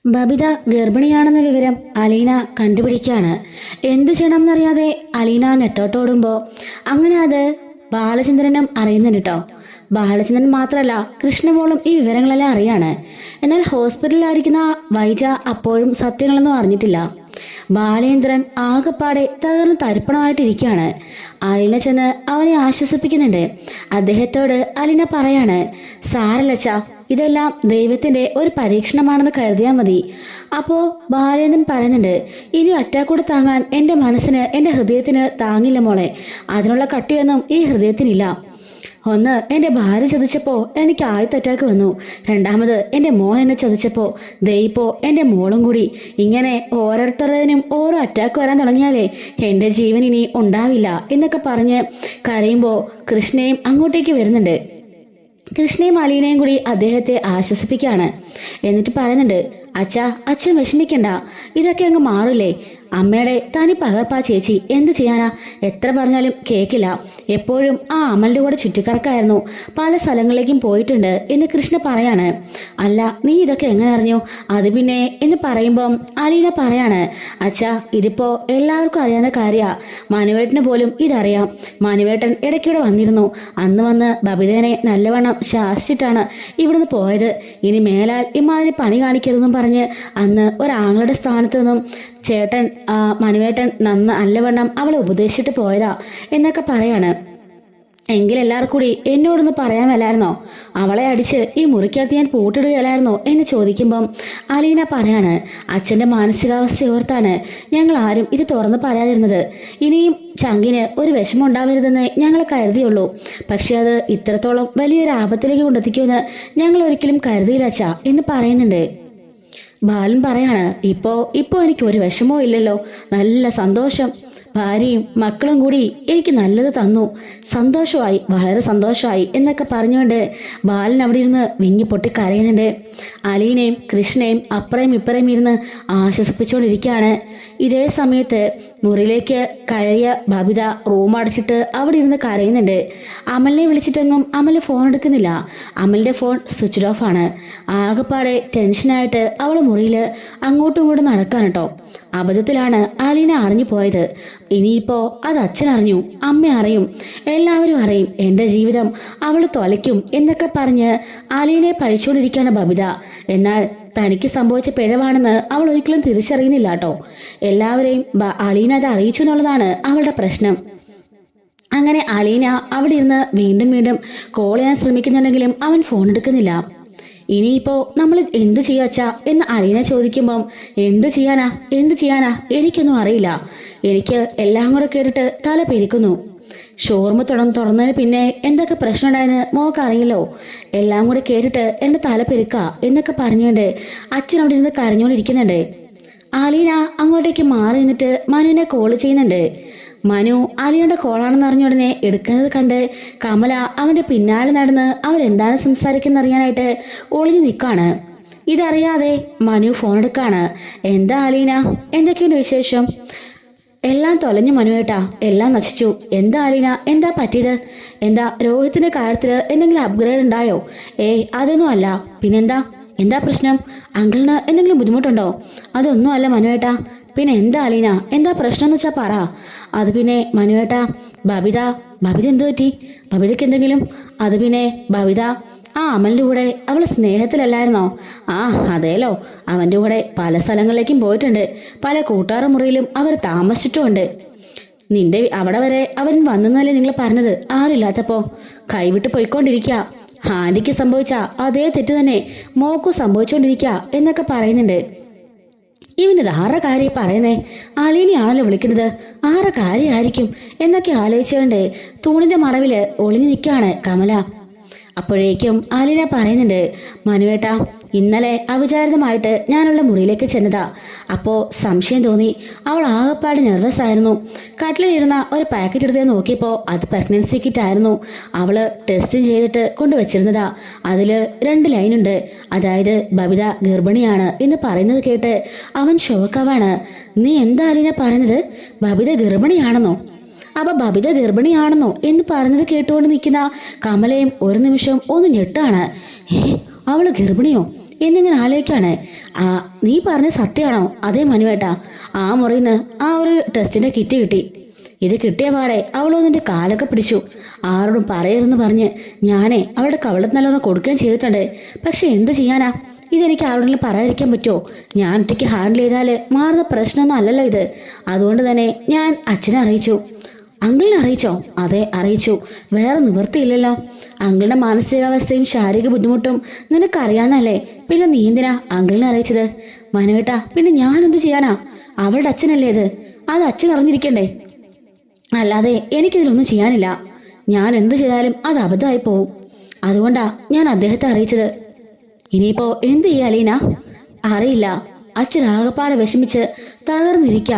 ബബിത ഗർഭിണിയാണെന്ന വിവരം അലീന കണ്ടുപിടിക്കുകയാണ്. എന്തു ചെയ്യണമെന്നറിയാതെ അലീന നെട്ടോട്ടോടുമ്പോൾ അങ്ങനെ അത് ബാലചന്ദ്രനും അറിയുന്നുണ്ട് കേട്ടോ. ബാലചന്ദ്രൻ മാത്രമല്ല, കൃഷ്ണമോളും ഈ വിവരങ്ങളെല്ലാം അറിയാണ്. എന്നാൽ ഹോസ്പിറ്റലിലായിരിക്കുന്ന വൈജ അപ്പോഴും സത്യങ്ങളൊന്നും അറിഞ്ഞിട്ടില്ല. ബാലേന്ദ്രൻ ആകെപ്പാടെ തകർന്ന് തരിപ്പണമായിട്ടിരിക്കുകയാണ്. അലീന ചെന്ന് അവനെ ആശ്വസിപ്പിക്കുന്നുണ്ട്. അദ്ദേഹത്തോട് അലീന പറയാണ്, സാരല്ലച്ച, ഇതെല്ലാം ദൈവത്തിന്റെ ഒരു പരീക്ഷണമാണെന്ന് കരുതിയാൽ മതി. അപ്പോൾ ബാലേന്ദ്രൻ പറയുന്നുണ്ട്, ഇനി അറ്റാക്കൂടെ താങ്ങാൻ എൻ്റെ മനസ്സിന്, എൻ്റെ ഹൃദയത്തിന് താങ്ങില്ല മോളെ. അതിനുള്ള കട്ടിയൊന്നും ഈ ഹൃദയത്തിനില്ല. ഒന്ന്, എൻ്റെ ഭാര്യ ചതിച്ചപ്പോൾ എനിക്ക് ആദ്യത്തെ അറ്റാക്ക് വന്നു. രണ്ടാമത് എൻ്റെ മോൻ എന്നെ ചതിച്ചപ്പോൾ, ദയിപ്പോ എൻ്റെ മോളും കൂടി. ഇങ്ങനെ ഓരോരുത്തരതിനും ഓരോ അറ്റാക്ക് വരാൻ തുടങ്ങിയാലേ എൻ്റെ ജീവൻ ഇനി ഉണ്ടാവില്ല എന്നൊക്കെ പറഞ്ഞ് കരയുമ്പോൾ കൃഷ്ണയും അങ്ങോട്ടേക്ക് വരുന്നുണ്ട്. കൃഷ്ണയും അലീനയും കൂടി അദ്ദേഹത്തെ ആശ്വസിപ്പിക്കുകയാണ്. എന്നിട്ട് പറയുന്നുണ്ട്, അച്ഛൻ വിഷമിക്കണ്ട, ഇതൊക്കെ അങ്ങ് മാറില്ലേ. അമ്മയുടെ തനി പകർപ്പാ ചേച്ചി, എന്ത് ചെയ്യാനാ? എത്ര പറഞ്ഞാലും കേക്കില്ല. എപ്പോഴും ആ അമലിന്റെ കൂടെ ചുറ്റിക്കറക്കായിരുന്നു. പല സ്ഥലങ്ങളിലേക്കും പോയിട്ടുണ്ട് എന്ന് കൃഷ്ണ പറയാണ്. അല്ല, നീ ഇതൊക്കെ എങ്ങനെ അറിഞ്ഞു? അത് പിന്നെ എന്ന് പറയുമ്പം അലീന പറയാണ്, ഇതിപ്പോ എല്ലാവർക്കും അറിയാവുന്ന കാര്യാ. മനുവേട്ടന് പോലും ഇതറിയാം. മനുവേട്ടൻ ഇടയ്ക്കൂടെ വന്നിരുന്നു. അന്ന് വന്ന് ബബിതേനെ നല്ലവണ്ണം ശാസിച്ചിട്ടാണ് ഇവിടുന്ന് പോയത്. ഇനി മേലാൽ ഇമാതിരി പണി കാണിക്കരുതെന്നും പറഞ്ഞ് അന്ന് ഒരാങ്ങളുടെ സ്ഥാനത്ത് നിന്നും ചേട്ടൻ മനുവേട്ടൻ നല്ലവണ്ണം അവളെ ഉപദേശിച്ചിട്ട് പോയതാ എന്നൊക്കെ പറയാണ്. എങ്കിലെല്ലാവർക്കും കൂടി എന്നോടൊന്ന് പറയാൻ മേലായിരുന്നോ? അവളെ അടിച്ച് ഈ മുറിക്കകത്ത് ഞാൻ പൂട്ടിടുകയല്ലായിരുന്നോ എന്ന് ചോദിക്കുമ്പം അലീന പറയാണ്, അച്ഛൻ്റെ മാനസികാവസ്ഥ ഓർത്താണ് ഞങ്ങൾ ആരും ഇത് തുറന്ന് പറയാതിരുന്നത്. ഇനിയും ചങ്കിന് ഒരു വിഷമം ഉണ്ടാവരുതെന്ന് ഞങ്ങൾ കരുതിയുള്ളൂ. പക്ഷെ അത് ഇത്രത്തോളം വലിയൊരു ആപത്തിലേക്ക് കൊണ്ടെത്തിക്കുമെന്ന് ഞങ്ങൾ ഒരിക്കലും കരുതിയില്ല അച്ഛാ എന്ന് പറയുന്നുണ്ട്. ബാലൻ പറയാണ്, ഇപ്പോ എനിക്ക് ഒരു വിഷമവും ഇല്ലല്ലോ, നല്ല സന്തോഷം. ഭാര്യയും മക്കളും കൂടി എനിക്ക് നല്ലത് തന്നു. സന്തോഷമായി, വളരെ സന്തോഷമായി എന്നൊക്കെ പറഞ്ഞുകൊണ്ട് ബാലൻ അവിടെ ഇരുന്ന് വിങ്ങി പൊട്ടി കരയുന്നുണ്ട്. അലീനയും കൃഷ്ണയും അപ്പുറയും ഇപ്പുറയും ഇരുന്ന് ആശ്വസിപ്പിച്ചുകൊണ്ടിരിക്കുകയാണ്. ഇതേ സമയത്ത് മുറിയിലേക്ക് കയറിയ ബബിത റൂം അടച്ചിട്ട് അവിടെ ഇരുന്ന് കരയുന്നുണ്ട്. അമലിനെ വിളിച്ചിട്ടെങ്ങും അമൽ ഫോൺ എടുക്കുന്നില്ല. അമലിന്റെ ഫോൺ സ്വിച്ച് ഓഫ് ആണ്. ആകെപ്പാടെ ടെൻഷനായിട്ട് അവൾ മുറിയിൽ അങ്ങോട്ടും ഇങ്ങോട്ടും നടക്കാൻ കേട്ടോ. അബദ്ധത്തിലാണ് അലീന അറിഞ്ഞു പോയത്. ഇനിയിപ്പോ അത് അച്ഛൻ അറിഞ്ഞു, അമ്മ അറിയും, എല്ലാവരും അറിയും. എൻ്റെ ജീവിതം അവൾ തൊലയ്ക്കും എന്നൊക്കെ പറഞ്ഞ് അലീനയെ പഴിച്ചുകൊണ്ടിരിക്കുകയാണ് ബബിത. എന്നാൽ തനിക്ക് സംഭവിച്ച പിഴവാണെന്ന് അവൾ ഒരിക്കലും തിരിച്ചറിയുന്നില്ല കേട്ടോ. എല്ലാവരെയും അലീന അത് അറിയിച്ചു എന്നുള്ളതാണ് അവളുടെ പ്രശ്നം. അങ്ങനെ അലീന അവിടെ ഇരുന്ന് വീണ്ടും വീണ്ടും കോൾ ചെയ്യാൻ ശ്രമിക്കുന്നുണ്ടെങ്കിലും അവൻ ഫോൺ എടുക്കുന്നില്ല. ഇനിയിപ്പോ നമ്മൾ എന്ത് ചെയ്യാച്ചാ എന്ന് അലീന ചോദിക്കുമ്പം എന്ത് ചെയ്യാനാ എനിക്കൊന്നും അറിയില്ല. എനിക്ക് എല്ലാം കൂടെ കേട്ടിട്ട് തല പെരിക്കുന്നു. ഷോർമ തുറന്നതിന് പിന്നെ എന്തൊക്കെ പ്രശ്നം ഉണ്ടായെന്ന് മോക്ക് അറിയില്ലോ. എല്ലാം കൂടെ കേട്ടിട്ട് എൻ്റെ തല പെരുക്ക എന്നൊക്കെ പറഞ്ഞുകൊണ്ട് അച്ഛൻ അവിടെ ഇരുന്ന് കരഞ്ഞുകൊണ്ടിരിക്കുന്നുണ്ട്. അലീന അങ്ങോട്ടേക്ക് മാറി നിന്നിട്ട് മനുവിനെ കോൾ ചെയ്യുന്നുണ്ട്. മനു അലിയുടെ കോളാണെന്ന് അറിഞ്ഞ ഉടനെ എടുക്കുന്നത് കണ്ട് കമല അവന്റെ പിന്നാലെ നടന്ന് അവരെന്താണ് സംസാരിക്കുന്ന അറിയാനായിട്ട് ഒളിഞ്ഞു നിൽക്കാണ്. ഇതറിയാതെ മനു ഫോൺ എടുക്കാണ്. എന്താ അലീന, എന്തൊക്കെയുണ്ട് വിശേഷം? എല്ലാം തൊലഞ്ഞു മനുവേട്ടാ, എല്ലാം നശിച്ചു. എന്താ അലീന, എന്താ പറ്റിയത്? എന്താ രോഹിത്തിന്റെ കാര്യത്തിൽ എന്തെങ്കിലും അപ്ഗ്രേഡ് ഉണ്ടായോ? അതൊന്നും അല്ല. പിന്നെന്താ പ്രശ്നം? അങ്കിളിന് എന്തെങ്കിലും ബുദ്ധിമുട്ടുണ്ടോ? അതൊന്നും അല്ല മനുവേട്ടാ. പിന്നെ എന്താ അലീന, എന്താ പ്രശ്നം എന്ന് വെച്ചാൽ പറ. അത് പിന്നെ മനുവേട്ടാ, ബബിത എന്തു പറ്റി? ബബിതയ്ക്ക് എന്തെങ്കിലും? അത് പിന്നെ ബബിത ആ അമലിൻ്റെ കൂടെ അവൾ സ്നേഹത്തിലല്ലായിരുന്നോ? അതേലോ, അവൻ്റെ കൂടെ പല സ്ഥലങ്ങളിലേക്കും പോയിട്ടുണ്ട്. പല കൂട്ടാറ മുറിയിലും അവർ താമസിച്ചിട്ടുമുണ്ട്. നിന്റെ അവിടെ വരെ അവൻ വന്നെന്നല്ലേ നിങ്ങൾ പറഞ്ഞത്? ആരില്ലാത്തപ്പോ കൈവിട്ട് പോയിക്കൊണ്ടിരിക്കുക. ആന്റിക്ക് സംഭവിച്ച അതേ തെറ്റ് തന്നെ മോക്കും സംഭവിച്ചുകൊണ്ടിരിക്കുക എന്നൊക്കെ പറയുന്നുണ്ട്. ഇവനിത് ആരുടെ കാര്യം പറയുന്നേ? അലീനയാണല്ലോ വിളിക്കുന്നത്. ആരുടെ കാര്യമായിരിക്കും എന്നൊക്കെ ആലോചിച്ചുകൊണ്ട് തൂണിന്റെ മറവില് ഒളിഞ്ഞു നിൽക്കുകയാണ് കമല. അപ്പോഴേക്കും അലീന പറയുന്നുണ്ട്, മനുവേട്ടാ, ഇന്നലെ അവിചാരിതമായിട്ട് ഞാനുള്ള മുറിയിലേക്ക് ചെന്നതാ. അപ്പോൾ സംശയം തോന്നി. അവൾ ആകെപ്പാട് നെർവസ് ആയിരുന്നു. കട്ടിലിരുന്ന ഒരു പാക്കറ്റ് എടുത്ത് നോക്കിയപ്പോൾ അത് പ്രഗ്നൻസി കിറ്റ് ആയിരുന്നു. അവള് ടെസ്റ്റും ചെയ്തിട്ട് കൊണ്ടുവച്ചിരുന്നതാ. അതില് 2 ലൈനുണ്ട്. അതായത് ബബിത ഗർഭിണിയാണ് എന്ന് പറയുന്നത് കേട്ട് അവൻ ഷോക്കാവാണ്. നീ എന്താ അലീന പറയുന്നത്? ബബിത ഗർഭിണിയാണെന്നോ? അപ്പൊ ബബിത ഗർഭിണിയാണെന്നോ എന്ന് പറഞ്ഞത് കേട്ടുകൊണ്ട് നിൽക്കുന്ന കമലയും ഒരു നിമിഷം ഒന്ന് ഞെട്ടാണ്. അവള് ഗർഭിണിയോ എന്നിങ്ങനെ ആലോചിക്കാണ്. ആ നീ പറഞ്ഞ സത്യമാണോ? അതേ മനുവേട്ടാ, ആ മുറിയിൽ നിന്ന് ആ ഒരു ടെസ്റ്റിന്റെ കിറ്റ് കിട്ടി. ഇത് കിട്ടിയ പാടെ അവളൊന്നിന്റെ കാലൊക്കെ പിടിച്ചു. ആരോടും പറയരുതെന്ന് പറഞ്ഞ് ഞാനേ അവളുടെ കവളത്ത് നല്ലോണം കൊടുക്കുകയും ചെയ്തിട്ടുണ്ട്. പക്ഷെ എന്ത് ചെയ്യാനാ, ഇതെനിക്ക് ആരോടെങ്കിലും പറയാതിരിക്കാൻ പറ്റുമോ? ഞാൻ ഒറ്റയ്ക്ക് ഹാൻഡിൽ ചെയ്താൽ മാറുന്ന പ്രശ്നമൊന്നും അല്ലല്ലോ ഇത്. അതുകൊണ്ട് തന്നെ ഞാൻ അച്ഛനെ അറിയിച്ചു. അങ്കിളിനെ അറിയിച്ചോ? അതെ, അറിയിച്ചു. വേറെ നിവൃത്തിയില്ലല്ലോ. അങ്കിളുടെ മാനസികാവസ്ഥയും ശാരീരിക ബുദ്ധിമുട്ടും നിനക്കറിയാന്നല്ലേ, പിന്നെ നീ എന്തിനാ അങ്കിളിനെ അറിയിച്ചത്? മനുവേട്ടാ, പിന്നെ ഞാൻ എന്ത് ചെയ്യാനാ? അവളുടെ അച്ഛനല്ലേ ഇത്, അത് അച്ഛൻ അറിഞ്ഞിരിക്കണ്ടേ? അല്ലാതെ എനിക്കിതിലൊന്നും ചെയ്യാനില്ല. ഞാൻ എന്ത് ചെയ്താലും അത് അബദ്ധമായി പോവും. അതുകൊണ്ടാ ഞാൻ അദ്ദേഹത്തെ അറിയിച്ചത്. ഇനിയിപ്പോ എന്ത് ചെയ്യാ അലീന? അറിയില്ല. അച്ഛൻ ആകപ്പാടെ വിഷമിച്ച് തകർന്നിരിക്ക.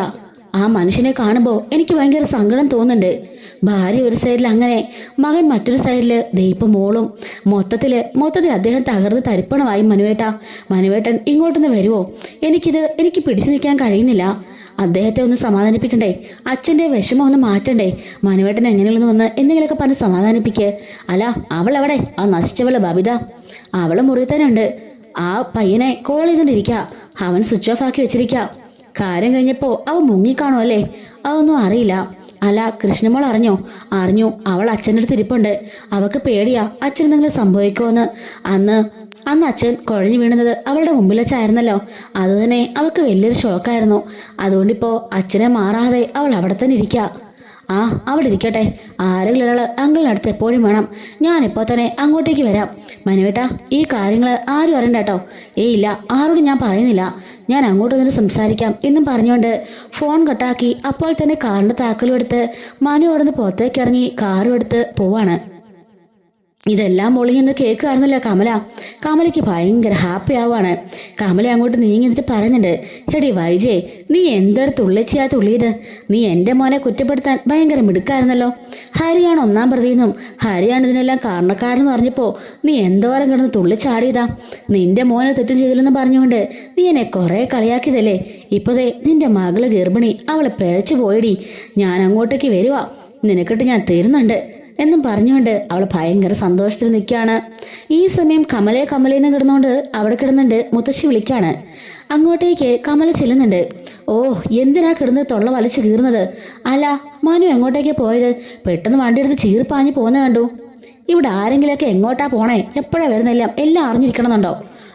ആ മനുഷ്യനെ കാണുമ്പോൾ എനിക്ക് ഭയങ്കര സങ്കടം തോന്നുന്നുണ്ട്. ഭാര്യ ഒരു സൈഡിൽ, അങ്ങനെ മകൻ മറ്റൊരു സൈഡില്, ദൈപ്പം മോളും. മൊത്തത്തിൽ അദ്ദേഹം തകർന്ന് തരിപ്പണമായി. മനുവേട്ടൻ ഇങ്ങോട്ടൊന്ന് വരുമോ? എനിക്ക് പിടിച്ചു നിൽക്കാൻ കഴിയുന്നില്ല. അദ്ദേഹത്തെ ഒന്ന് സമാധാനിപ്പിക്കണ്ടേ? അച്ഛൻ്റെ വിഷമം ഒന്ന് മാറ്റണ്ടേ? മനുവേട്ടൻ എങ്ങനെയുള്ളതെന്ന് വന്ന് എന്തെങ്കിലുമൊക്കെ പറഞ്ഞ് സമാധാനിപ്പിക്കുക. അല്ല, അവളെവിടെ? ആ നശിച്ചവള് ബബിത, അവള് മുറി തന്നെ ഉണ്ട്. ആ പയ്യനെ കോൾ ചെയ്തോണ്ടിരിക്കുക. അവൻ സ്വിച്ച് ഓഫ് ആക്കി വെച്ചിരിക്കുക. കാര്യം കഴിഞ്ഞപ്പോ അവൻ മുങ്ങിക്കാണോ അല്ലേ? അതൊന്നും അറിയില്ല. അല്ല, കൃഷ്ണമോൾ അറിഞ്ഞു. അവൾ അച്ഛൻ്റെ അടുത്ത് ഇരിപ്പുണ്ട്. അവൾക്ക് പേടിയാ അച്ഛൻ എന്തെങ്കിലും സംഭവിക്കുമെന്ന്. അന്ന് അച്ഛൻ കുഴഞ്ഞു വീണത് അവളുടെ മുമ്പിൽ വെച്ചായിരുന്നല്ലോ. അതുതന്നെ അവൾക്ക് വലിയൊരു ഷോക്കായിരുന്നു. അതുകൊണ്ടിപ്പോ അച്ഛനെ മാറാതെ അവൾ അവിടെ തന്നെ ഇരിക്കുക. ആ, അവിടെ ഇരിക്കട്ടെ. ആരെങ്കിലും ഒരാൾ അങ്കിളിനടുത്ത് എപ്പോഴും വേണം. ഞാനിപ്പോൾ തന്നെ അങ്ങോട്ടേക്ക് വരാം. മനുവേട്ടാ, ഈ കാര്യങ്ങൾ ആരും അറിയണ്ട കേട്ടോ. ഇല്ല, ആരോടും ഞാൻ പറയുന്നില്ല. ഞാൻ അങ്ങോട്ട് വന്നിട്ട് സംസാരിക്കാം എന്നും പറഞ്ഞുകൊണ്ട് ഫോൺ കട്ടാക്കി അപ്പോൾ തന്നെ കാറിൻ്റെ താക്കലും എടുത്ത് മനു അവിടെ നിന്ന് പുറത്തേക്ക് ഇറങ്ങി കാറും എടുത്ത് പോവാണ്. ഇതെല്ലാം പൊളിഞ്ഞെന്ന് കേൾക്കായിരുന്നല്ലോ കമലയ്ക്ക് ഭയങ്കര ഹാപ്പി ആവുകയാണ്. കമല അങ്ങോട്ട് നീങ്ങി എന്നിട്ട് പറയുന്നുണ്ട്, എടി വൈജേ, നീ എന്തൊരു തുള്ളിച്ചാ തുള്ളിയത്. നീ എൻ്റെ മോനെ കുറ്റപ്പെടുത്താൻ ഭയങ്കര മിടുക്കായിരുന്നല്ലോ. ഹരിയാണ് ഒന്നാം പ്രതിയെന്നും ഹരിയാണ് ഇതിനെല്ലാം കാരണക്കാരെന്ന് പറഞ്ഞപ്പോൾ നീ എന്തോരം കിടന്ന് തുള്ളിച്ചാടിയതാ. നിന്റെ മോനെ തെറ്റും ചെയ്തില്ലെന്ന് പറഞ്ഞുകൊണ്ട് നീ എന്നെ കുറേ കളിയാക്കിയതല്ലേ. ഇപ്പതേ നിന്റെ മകള് ഗർഭിണി, അവളെ പിഴച്ചു പോയടി. ഞാൻ അങ്ങോട്ടേക്ക് വരുവാ, നിനക്കിട്ട് ഞാൻ തരുന്നുണ്ട് എന്നും പറഞ്ഞുകൊണ്ട് അവൾ ഭയങ്കര സന്തോഷത്തിൽ നിൽക്കുകയാണ്. ഈ സമയം കമലയെന്ന് കിടന്നുകൊണ്ട് അവിടെ കിടന്നുണ്ട് മുത്തശ്ശി വിളിക്കാണ്. അങ്ങോട്ടേക്ക് കമല ചെല്ലുന്നുണ്ട്. ഓ, എന്തിനാ കിടന്ന് തൊള്ള വലിച്ചു കീറുന്നത്? അല്ല, മനു എങ്ങോട്ടേക്ക് പോയത്? പെട്ടെന്ന് വണ്ടി എടുത്ത് ചീർപ്പാഞ്ഞ് പോകുന്ന കണ്ടു. ഇവിടെ ആരെങ്കിലുമൊക്കെ എങ്ങോട്ടാ പോണേ, എപ്പോഴാ വരുന്നെല്ലാം എല്ലാം അറിഞ്ഞിരിക്കണമെന്നുണ്ടോ?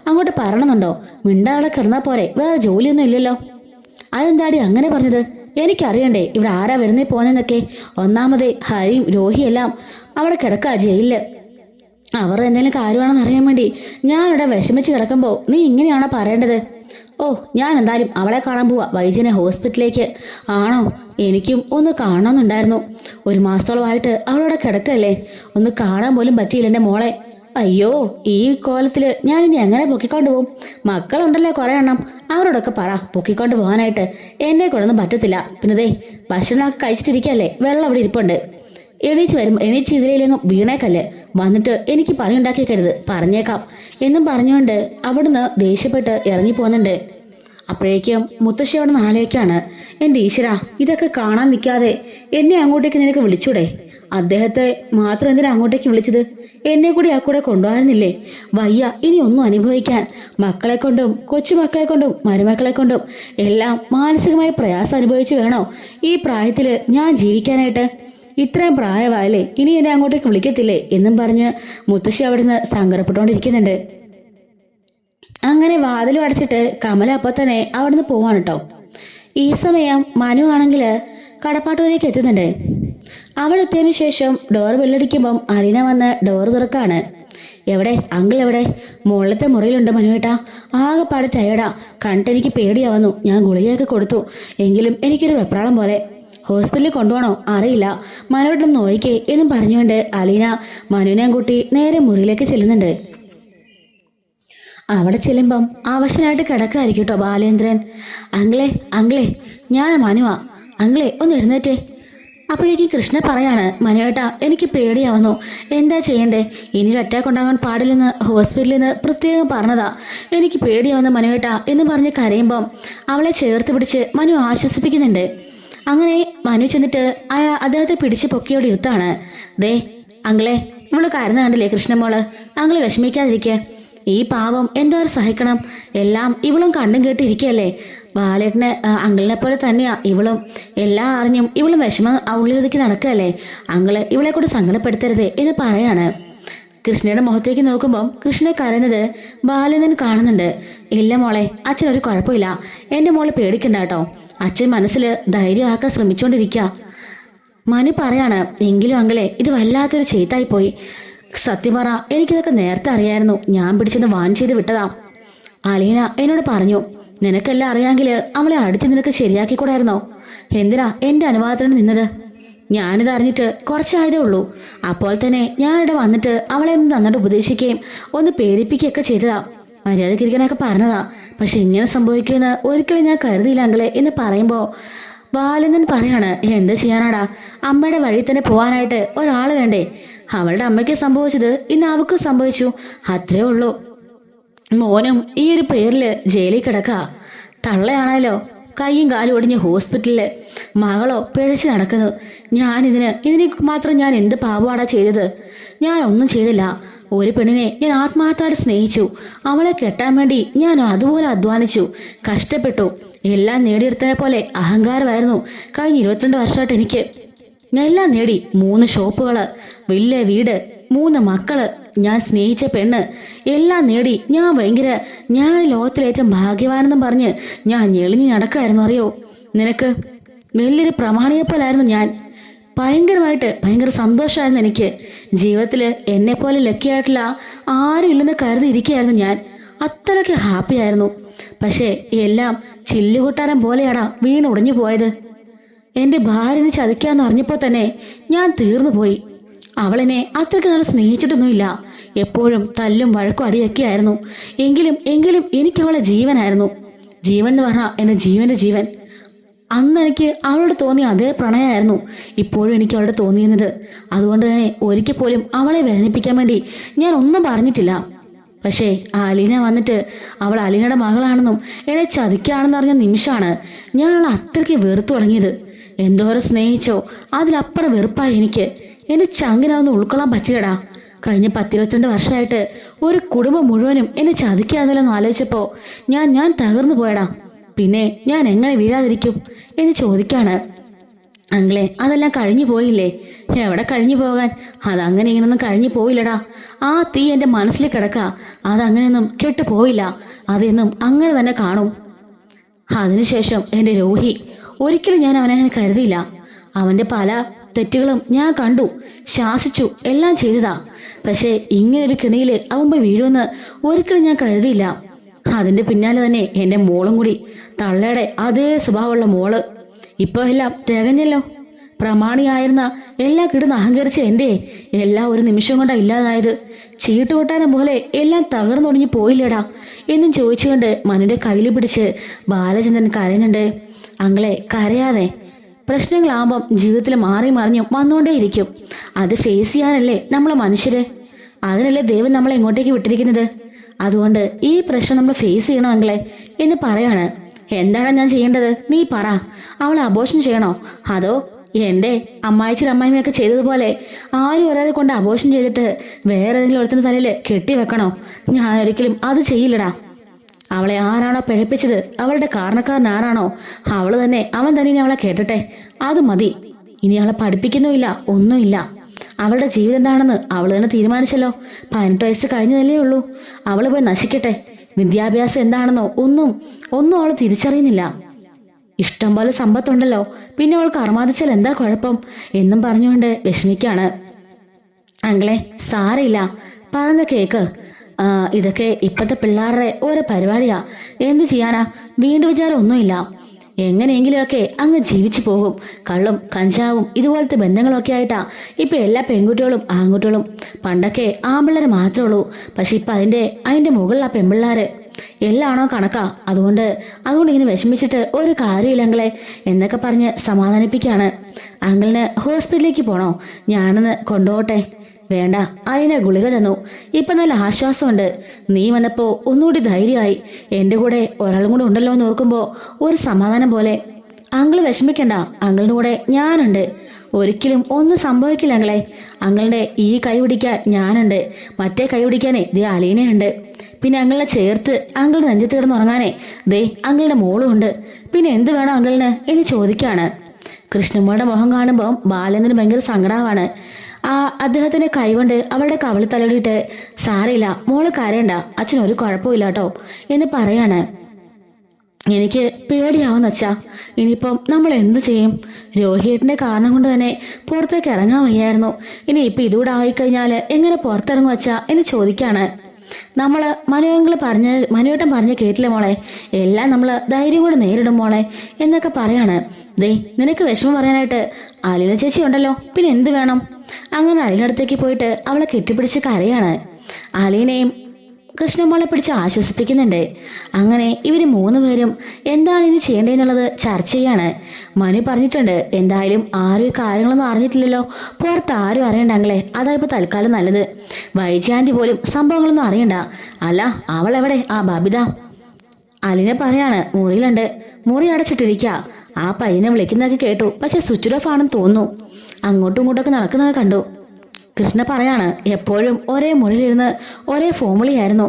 അങ്ങോട്ട് പറയണമെന്നുണ്ടോ? മിണ്ടാതെ കിടന്നാൽ പോരെ, വേറെ ജോലിയൊന്നും ഇല്ലല്ലോ. അതെന്താടി അങ്ങനെ പറഞ്ഞത്? എനിക്കറിയണ്ടേ ഇവിടെ ആരാ വരുന്നേ പോന്നെന്നൊക്കെ. ഒന്നാമതേ ഹരിയും രോഹിയെല്ലാം അവിടെ കിടക്കാ ജയിലില്. അവർ എന്തെങ്കിലും കാര്യമാണെന്ന് അറിയാൻ വേണ്ടി ഞാനിവിടെ വിഷമിച്ച് കിടക്കുമ്പോൾ നീ ഇങ്ങനെയാണോ പറയേണ്ടത്? ഓ, ഞാൻ എന്തായാലും അവളെ കാണാൻ പോവാ, വൈജനെ ഹോസ്പിറ്റലിലേക്ക്. ആണോ? എനിക്കും ഒന്ന് കാണണമെന്നുണ്ടായിരുന്നു. 1 മാസത്തോളമായിട്ട് അവളവിടെ കിടക്കല്ലേ, ഒന്ന് കാണാൻ പോലും പറ്റിയില്ല എൻ്റെ മോളെ. അയ്യോ, ഈ കോലത്തില് ഞാനിനി എങ്ങനെ പൊക്കിക്കൊണ്ട് പോകും? മക്കളുണ്ടല്ലോ കുറേ എണ്ണം, അവരോടൊക്കെ പറ പൊക്കിക്കൊണ്ട് പോകാനായിട്ട്. എന്നെ കൊണ്ടൊന്നും പറ്റത്തില്ല. പിന്നെ ദേ ഭക്ഷണമൊക്കെ കഴിച്ചിട്ടിരിക്കല്ലേ, വെള്ളം അവിടെ ഇരിപ്പുണ്ട്. എണീച്ച് ഇതിലെങ്കിലും വീണേക്കല്ലേ. വന്നിട്ട് എനിക്ക് പണി ഉണ്ടാക്കിയേക്കരുത്, പറഞ്ഞേക്കാം എന്നും പറഞ്ഞുകൊണ്ട് അവിടുന്ന് ദേഷ്യപ്പെട്ട് ഇറങ്ങിപ്പോകുന്നുണ്ട്. അപ്പോഴേക്കും മുത്തശ്ശി അവിടെ നിന്ന് ആലോചിക്കാണ്, എൻ്റെ ഈശ്വര, ഇതൊക്കെ കാണാൻ നിൽക്കാതെ എന്നെ അങ്ങോട്ടേക്ക് നിനക്ക് വിളിച്ചൂടെ? അദ്ദേഹത്തെ മാത്രം എന്തിനാ അങ്ങോട്ടേക്ക് വിളിച്ചത്? എന്നെ കൂടി ആ കൂടെ കൊണ്ടുപോകാനില്ലേ? വയ്യ ഇനി ഒന്നും അനുഭവിക്കാൻ. മക്കളെ കൊണ്ടും കൊച്ചുമക്കളെ കൊണ്ടും മരുമക്കളെ കൊണ്ടും എല്ലാം മാനസികമായി പ്രയാസം അനുഭവിച്ച് വേണോ ഈ പ്രായത്തില് ഞാൻ ജീവിക്കാനായിട്ട്? ഇത്രയും പ്രായമായല്ലേ, ഇനി എന്നെ അങ്ങോട്ടേക്ക് വിളിക്കത്തില്ലേ എന്നും പറഞ്ഞ് മുത്തശ്ശി അവിടുന്ന് സങ്കടപ്പെട്ടുകൊണ്ടിരിക്കുന്നുണ്ട്. അങ്ങനെ വാതിലും അടച്ചിട്ട് കമല അപ്പോൾ തന്നെ അവിടുന്ന് പോവാണ് കേട്ടോ. ഈ സമയം മനു ആണെങ്കിൽ കടപ്പാട്ടൂരിലേക്ക് എത്തുന്നുണ്ട്. അവിടെ എത്തിയതിനു ശേഷം ഡോർ ബെല്ലടിക്കുമ്പം അലീന വന്ന് ഡോർ തുറക്കാണ്. എവിടെ അങ്കിൾ എവിടെ? മുകളിലത്തെ മുറിയിലുണ്ട് മനുവേട്ടാ. ആകെപ്പാടെ ടയർഡാ, കണ്ടിട്ടെനിക്ക് പേടിയാവുന്നു. ഞാൻ ഗുളികയൊക്കെ കൊടുത്തു, എങ്കിലും എനിക്കൊരു വെപ്രാളം പോലെ. ഹോസ്പിറ്റലിൽ കൊണ്ടുപോകണോ? അറിയില്ല, മനുവേട്ടൻ നോയിക്കേ എന്നും പറഞ്ഞുകൊണ്ട് അലീന മനുവിനെ കൂട്ടി നേരെ മുറിയിലേക്ക് ചെല്ലുന്നുണ്ട്. അവിടെ ചെല്ലുമ്പം അവശനായിട്ട് കിടക്കായിരിക്കും കേട്ടോ ബാലേന്ദ്രൻ. അങ്കിളെ ഞാൻ മനുവാ, അങ്കിളെ ഒന്ന് എഴുന്നേറ്റേ. അപ്പോഴേക്കും കൃഷ്ണ പറയാണ്, മനുവേട്ടാ എനിക്ക് പേടിയാവുന്നു, എന്താ ചെയ്യണ്ടേ? ഇനി അറ്റാക്ക് ഉണ്ടാകാൻ പാടില്ലെന്ന് ഹോസ്പിറ്റലിൽ നിന്ന് പ്രത്യേകം പറഞ്ഞതാ, എനിക്ക് പേടിയാവുന്നു മനുവേട്ടാ എന്ന് പറഞ്ഞ് കരയുമ്പം അവളെ ചേർത്ത് പിടിച്ച് മനു ആശ്വസിപ്പിക്കുന്നുണ്ട്. അങ്ങനെ മനു ചെന്നിട്ട് അദ്ദേഹത്തെ പിടിച്ച് പൊക്കിയോട് ഇരുത്താണ്. ദേ അങ്കിളെ, ഇവള് കരുന്ന് കണ്ടില്ലേ കൃഷ്ണമോള്, അങ്കിള് വിഷമിക്കാതിരിക്കേ. ഈ പാവം എന്തോരം സഹിക്കണം. എല്ലാം ഇവളും കണ്ടും കേട്ടിരിക്കുകയല്ലേ. ബാലേട്ടന് അങ്കിളിനെ പോലെ തന്നെയാ ഇവളും. എല്ലാം അറിഞ്ഞും ഇവളും വിഷമം ഉള്ളിലൊതുക്കി നടക്കുകയല്ലേ. അങ്കിള് ഇവളെ കൂടെ സങ്കടപ്പെടുത്തരുത് എന്ന് പറയാണ്. കൃഷ്ണയുടെ മുഖത്തേക്ക് നോക്കുമ്പോൾ കൃഷ്ണനെ കരയുന്നത് ബാലനൻ കാണുന്നുണ്ട്. ഇല്ല മോളെ, അച്ഛനൊരു കുഴപ്പമില്ല. എൻ്റെ മോളെ പേടിക്കണ്ട കേട്ടോ. അച്ഛൻ മനസ്സിൽ ധൈര്യമാക്കാൻ ശ്രമിച്ചുകൊണ്ടിരിക്കുക. മനു പറയാണ്. എങ്കിലും അങ്കിളെ, ഇത് വല്ലാത്തൊരു ചെയ്തായിപ്പോയി. സത്യം പറ, എനിക്കിതൊക്കെ നേരത്തെ അറിയായിരുന്നു. ഞാൻ പിടിച്ചൊന്ന് വാൺ ചെയ്ത് വിട്ടതാ. അലീന എന്നോട് പറഞ്ഞു, നിനക്കെല്ലാം അറിയാമെങ്കിൽ അവളെ അടിച്ച് നിനക്ക് ശരിയാക്കിക്കൂടായിരുന്നോ? എന്തിനാ എൻ്റെ അനുവാദത്തിന് നിന്നത്? ഞാനിത് അറിഞ്ഞിട്ട് കുറച്ചായതേ ഉള്ളൂ. അപ്പോൾ തന്നെ ഞാനിവിടെ വന്നിട്ട് അവളെ ഒന്ന് നന്നായിട്ട് ഉപദേശിക്കുകയും ഒന്ന് പേടിപ്പിക്കുകയൊക്കെ ചെയ്തതാ. മര്യാദക്കിരിക്കാനൊക്കെ പറഞ്ഞതാ. പക്ഷെ ഇങ്ങനെ സംഭവിക്കുമെന്ന് ഒരിക്കലും ഞാൻ കരുതിയില്ല അങ്കിളെ എന്ന് പറയുമ്പോൾ ബാലനൻ പറയാണ്. എന്ത് ചെയ്യാനാടാ, അമ്മയുടെ വഴി തന്നെ പോകാനായിട്ട് ഒരാൾ വേണ്ടേ? അവളുടെ അമ്മയ്ക്ക് സംഭവിച്ചത് ഇന്ന് അവൾക്ക് സംഭവിച്ചു, അത്രേ ഉള്ളൂ. മോനും ഈ ഒരു പേരിൽ ജയിലിൽ കിടക്ക. തള്ളയാണല്ലോ കൈയും കാലും ഒടിഞ്ഞ് ഹോസ്പിറ്റലില്. മകളോ പിഴച്ച് നടക്കുന്നു. ഇതിനെ മാത്രം ഞാൻ എന്ത് പാപമാടാ ചെയ്തത്? ഞാൻ ഒന്നും ചെയ്തില്ല. ഒരു പെണ്ണിനെ ഞാൻ ആത്മാർത്ഥമായിട്ട് സ്നേഹിച്ചു. അവളെ കെട്ടാൻ വേണ്ടി ഞാൻ അതുപോലെ അധ്വാനിച്ചു, കഷ്ടപ്പെട്ടു. എല്ലാം നേടിയെടുത്തതിനെ പോലെ അഹങ്കാരമായിരുന്നു കഴിഞ്ഞ 22 വർഷമായിട്ട് എനിക്ക്. ഞാൻ എല്ലാം നേടി. 3 ഷോപ്പുകള്, വലിയ വീട്, 3 മക്കള്, ഞാൻ സ്നേഹിച്ച പെണ്ണ്, എല്ലാം നേടി. ഞാൻ ലോകത്തിലേറ്റവും ഭാഗ്യവാനെന്നും പറഞ്ഞ് ഞാൻ ഞെളിഞ്ഞ് നടക്കായിരുന്നു. അറിയോ നിനക്ക്? വലിയൊരു പ്രമാണിയെപ്പോലായിരുന്നു ഞാൻ. ഭയങ്കര സന്തോഷമായിരുന്നു എനിക്ക്. ജീവിതത്തിൽ എന്നെപ്പോലെ ലക്കിയായിട്ടുള്ള ആരും ഇല്ലെന്ന് കരുതിയിരിക്കുകയായിരുന്നു ഞാൻ. അത്രയ്ക്ക് ഹാപ്പിയായിരുന്നു. പക്ഷേ എല്ലാം ചില്ലുകൊട്ടാരം പോലെയാടാ വീണുടഞ്ഞു പോയത്. എൻ്റെ ഭാര്യനെ ചതിക്കാന്ന് അറിഞ്ഞപ്പോൾ തന്നെ ഞാൻ തീർന്നു പോയി. അവളെന്നെ അത്രയ്ക്ക് നല്ല സ്നേഹിച്ചിട്ടൊന്നുമില്ല. എപ്പോഴും തല്ലും വഴക്കും അടിയൊക്കെയായിരുന്നു. എങ്കിലും എനിക്ക് അവളെ ജീവനായിരുന്നു. ജീവൻ എന്ന് പറഞ്ഞാൽ എൻ്റെ ജീവന്റെ ജീവൻ. അന്ന് എനിക്ക് അവളോട് തോന്നിയ അതേ പ്രണയമായിരുന്നു ഇപ്പോഴും എനിക്ക് അവളോട് തോന്നിയിരുന്നത്. അതുകൊണ്ട് തന്നെ ഒരിക്കൽ പോലും അവളെ വേദനിപ്പിക്കാൻ വേണ്ടി ഞാൻ ഒന്നും പറഞ്ഞിട്ടില്ല. പക്ഷേ അലീന വന്നിട്ട് അവൾ അലീനയുടെ മകളാണെന്നും എന്നെ ചതിക്കാണെന്ന് അറിഞ്ഞ നിമിഷമാണ് ഞാൻ അവളെ അത്രയ്ക്ക് വെറുത്തു തുടങ്ങിയത്. എന്തോരം സ്നേഹിച്ചോ അതിലപ്പുറം വെറുപ്പായി എനിക്ക്. എന്റെ ചങ്കിനൊന്നും ഉൾക്കൊള്ളാൻ പറ്റില്ലടാ. കഴിഞ്ഞ 10-22 വർഷമായിട്ട് ഒരു കുടുംബം മുഴുവനും എന്നെ ചതിക്കാന്നല്ലെന്ന് ആലോചിച്ചപ്പോൾ ഞാൻ തകർന്നു പോയടാ. പിന്നെ ഞാൻ എങ്ങനെ വീഴാതിരിക്കും എന്ന് ചോദിക്കാണ്. അങ്കിളെ, അതെല്ലാം കഴിഞ്ഞു പോയില്ലേ? എവിടെ കഴിഞ്ഞു പോകാൻ? അതങ്ങനെ ഇങ്ങനൊന്നും കഴിഞ്ഞു പോയില്ലടാ. ആ തീ എൻ്റെ മനസ്സിൽ കിടക്ക. അതങ്ങനെയൊന്നും കെട്ടുപോയില്ല. അതെന്നും അങ്ങനെ തന്നെ കാണും. അതിനുശേഷം എൻ്റെ രോഹി, ഒരിക്കലും ഞാൻ അവനെ അങ്ങനെ കരുതിയില്ല. അവൻ്റെ പല തെറ്റുകളും ഞാൻ കണ്ടു, ശാസിച്ചു, എല്ലാം ചെയ്തതാ. പക്ഷേ ഇങ്ങനൊരു കിണിയിൽ അവൻ പോയി വീഴുമെന്ന് ഒരിക്കലും ഞാൻ കരുതിയില്ല. അതിൻ്റെ പിന്നാലെ തന്നെ എൻ്റെ മോളും കൂടി, തള്ളയുടെ അതേ സ്വഭാവമുള്ള മോള്. ഇപ്പോൾ എല്ലാം തികഞ്ഞല്ലോ. പ്രമാണിയായിരുന്ന എല്ലാം കിടന്ന് അഹങ്കരിച്ച എൻ്റെ എല്ലാം ഒരു നിമിഷം കൊണ്ടാണ് ഇല്ലാതായത്. ചീട്ടുകൊട്ടാരം പോലെ എല്ലാം തകർന്നൊടിഞ്ഞു പോയില്ലേടാ എന്നും ചോദിച്ചുകൊണ്ട് മനുവിൻ്റെ കയ്യിൽ പിടിച്ച് ബാലചന്ദ്രൻ കരയുന്നുണ്ട്. അങ്ങളെ, കരയാതെ. പ്രശ്നങ്ങളാകുമ്പം ജീവിതത്തിൽ മാറി മറിഞ്ഞും വന്നുകൊണ്ടേയിരിക്കും. അത് ഫേസ് ചെയ്യാനല്ലേ നമ്മളെ മനുഷ്യര്. അതിനല്ലേ ദൈവം നമ്മളെ എങ്ങോട്ടേക്ക് വിട്ടിരിക്കുന്നത്. അതുകൊണ്ട് ഈ പ്രശ്നം നമ്മൾ ഫേസ് ചെയ്യണോ അങ്ങളെ എന്ന് പറയാണ്. എന്താണ് ഞാൻ ചെയ്യേണ്ടത്? നീ പറ. അവളെ അബോർഷൻ ചെയ്യണോ? അതോ എൻ്റെ അമ്മായിച്ചൊക്കെ ചെയ്തതുപോലെ ആരും ഒരാളെ കൊണ്ട് അബോർഷൻ ചെയ്തിട്ട് വേറെ ഏതെങ്കിലും ഒരുത്തിന് തലയിൽ കെട്ടിവെക്കണോ? ഞാനൊരിക്കലും അത് ചെയ്യില്ലടാ. അവളെ ആരാണോ പിഴപ്പിച്ചത്, അവളുടെ കാരണക്കാരൻ ആരാണോ അവൻ തന്നെ അവളെ കേട്ടട്ടെ. അത് മതി. ഇനി അവളെ പഠിപ്പിക്കുന്നുമില്ല, ഒന്നുമില്ല. അവളുടെ ജീവിതം എന്താണെന്ന് അവൾ തന്നെ തീരുമാനിച്ചല്ലോ. 18 വയസ്സ് കഴിഞ്ഞതല്ലേ ഉള്ളൂ. അവൾ പോയി നശിക്കട്ടെ. വിദ്യാഭ്യാസം എന്താണെന്നോ ഒന്നും അവൾ തിരിച്ചറിയുന്നില്ല. ഇഷ്ടം പോലെ സമ്പത്തുണ്ടല്ലോ, പിന്നെ അവൾക്ക് അർമാദിച്ചാൽ എന്താ കുഴപ്പം എന്നും പറഞ്ഞുകൊണ്ട് വിഷമിക്കാണ്. അങ്ങളെ, സാരയില്ല, പറഞ്ഞ കേക്ക്. ഇതൊക്കെ ഇപ്പോഴത്തെ പിള്ളേരുടെ ഓരോ പരിപാടിയാ. എന്ത് ചെയ്യാനാ? വീണ്ടും വിചാരം ഒന്നുമില്ല. എങ്ങനെയെങ്കിലുമൊക്കെ അങ്ങ് ജീവിച്ചു പോകും. കള്ളും കഞ്ചാവും ഇതുപോലത്തെ ബന്ധങ്ങളൊക്കെ ആയിട്ടാ ഇപ്പൊ എല്ലാ പെൺകുട്ടികളും ആൺകുട്ടികളും. പണ്ടൊക്കെ ആൺപിള്ളേർ മാത്രമേ ഉള്ളൂ. പക്ഷെ ഇപ്പൊ അതിന്റെ മുകളിലാ പെൺപിള്ളേര്. എല്ലാണോ കണക്കാ. അതുകൊണ്ട് ഇങ്ങനെ വിഷമിച്ചിട്ട് ഒരു കാര്യമില്ലങ്ങളെ എന്നൊക്കെ പറഞ്ഞ് സമാധാനിപ്പിക്കാണ്. അങ്കിളിന് ഹോസ്പിറ്റലിലേക്ക് പോണോ? ഞാനൊന്ന് കൊണ്ടുപോട്ടെ? വേണ്ട, അതിനെ ഗുളിക തന്നു. ഇപ്പൊ നല്ല ആശ്വാസമുണ്ട്. നീ വന്നപ്പോ ഒന്നുകൂടി ധൈര്യമായി. എൻ്റെ കൂടെ ഒരാളും കൂടെ ഉണ്ടല്ലോ എന്ന് ഓർക്കുമ്പോ ഒരു സമാധാനം പോലെ. അങ്കിള് വിഷമിക്കണ്ട, അങ്കിളിൻ്റെ കൂടെ ഞാനുണ്ട്. ഒരിക്കലും ഒന്നും സംഭവിക്കില്ല അങ്ങളെ. അങ്കിളിന്റെ ഈ കൈ പിടിക്കാൻ ഞാനുണ്ട്, മറ്റേ കൈ പിടിക്കാനേ ദേ അലീനയുണ്ട്. പിന്നെ അങ്കിളിനെ ചേർത്ത് അങ്കിളിന് നെഞ്ചത്ത് കിടന്നുറങ്ങാനേ ദേ അങ്കിളുടെ മോളും ഉണ്ട്. പിന്നെ എന്ത് വേണം അങ്കിളിന് എന്ന് ചോദിക്കാണ്. കൃഷ്ണമ്മയുടെ മുഖം കാണുമ്പോൾ ബാലേന്ദ്രന് ഭയങ്കര സങ്കടമാണ്. അദ്ദേഹത്തിന്റെ കൈകൊണ്ട് അവളുടെ കവിളി തലയിടിയിട്ട് സാരയില്ല മോള് കരയണ്ട, അച്ഛൻ ഒരു കുഴപ്പമില്ല കേട്ടോ എന്ന് പറയാണ്. എനിക്ക് പേടിയാവുന്ന അച്ഛാ, ഇനിയിപ്പം നമ്മൾ എന്ത് ചെയ്യും? രോഹിയേട്ടന്റെ കാരണം കൊണ്ട് തന്നെ പുറത്തേക്ക് ഇറങ്ങാൻ വയ്യായിരുന്നു. ഇനി ഇപ്പം ഇതുകൂടെ ആയിക്കഴിഞ്ഞാൽ എങ്ങനെ പുറത്തിറങ്ങും അച്ഛാ എന്ന് ചോദിക്കാണ്. മനുവേട്ടൻ പറഞ്ഞ് കേട്ടില്ല മോളെ, എല്ലാം നമ്മൾ ധൈര്യം കൊണ്ട് നേരിടും മോളെ എന്നൊക്കെ പറയാണ്. ദേ നിനക്ക് വിഷമം പറയാനായിട്ട് അലീന ചേച്ചി ഉണ്ടല്ലോ, പിന്നെ എന്ത് വേണം? അങ്ങനെ അലീന അടുത്തേക്ക് പോയിട്ട് അവളെ കെട്ടിപ്പിടിച്ച് കരയാണ്. അലീനയും കൃഷ്ണമോളെ പിടിച്ച് ആശ്വസിപ്പിക്കുന്നുണ്ട്. അങ്ങനെ ഇവര് 3 പേരും എന്താണ് ഇനി ചെയ്യേണ്ടതെന്നുള്ളത് ചർച്ച ചെയ്യാണ്. മനു പറഞ്ഞിട്ടുണ്ട്, എന്തായാലും ആരും ഈ കാര്യങ്ങളൊന്നും അറിഞ്ഞിട്ടില്ലല്ലോ, പുറത്ത് ആരും അറിയണ്ടെങ്കിലേ അതാ ഇപ്പൊ തൽക്കാലം നല്ലത്. വൈജാന്റി പോലും സംഭവങ്ങളൊന്നും അറിയണ്ട. അല്ല അവളെവിടെ ആ ബബിത? അലിനെ പറയാണ്, മുറിയിലുണ്ട്, മുറി അടച്ചിട്ടിരിക്കുക. ആ പയ്യനെ വിളിക്കുന്നതൊക്കെ കേട്ടു, പക്ഷെ സ്വിച്ച് ഓഫ് ആണെന്ന് തോന്നുന്നു. അങ്ങോട്ടും ഇങ്ങോട്ടൊക്കെ നടക്കുന്നത് കണ്ടു. കൃഷ്ണ പറയാണ്, എപ്പോഴും ഒരേ മുറിയിലിരുന്ന് ഒരേ ഫോമുളിയായിരുന്നു.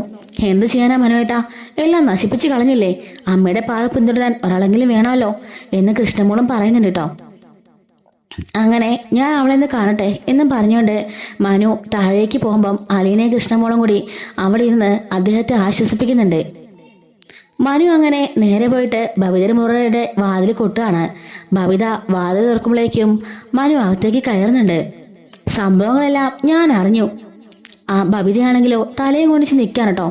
എന്ത് ചെയ്യാനാ മനുവേട്ടാ, എല്ലാം നശിപ്പിച്ച് കളഞ്ഞില്ലേ? അമ്മയുടെ പാത പിന്തുടരാൻ ഒരാളെങ്കിലും വേണമല്ലോ എന്ന് കൃഷ്ണമോളും പറയുന്നുണ്ട് കേട്ടോ. അങ്ങനെ ഞാൻ അവളെന്ന് കാണട്ടെ എന്നും പറഞ്ഞുകൊണ്ട് മനു താഴേക്ക് പോകുമ്പം അലീനയും കൃഷ്ണമോളും കൂടി അവിടെ ഇരുന്ന് അദ്ദേഹത്തെ ആശ്വസിപ്പിക്കുന്നുണ്ട്. മനു അങ്ങനെ നേരെ പോയിട്ട് ബബിതയുടെ മുറിയുടെ വാതിൽ കൊട്ടുകയാണ്. ബബിത വാതിൽ തുറക്കുമ്പോഴേക്കും മനു അകത്തേക്ക് കയറുന്നുണ്ട്. സംഭവങ്ങളെല്ലാം ഞാൻ അറിഞ്ഞു. ആ ബബിതയാണെങ്കിലോ തലയും കൊണ്ടിച്ച് നിൽക്കാൻ കേട്ടോ.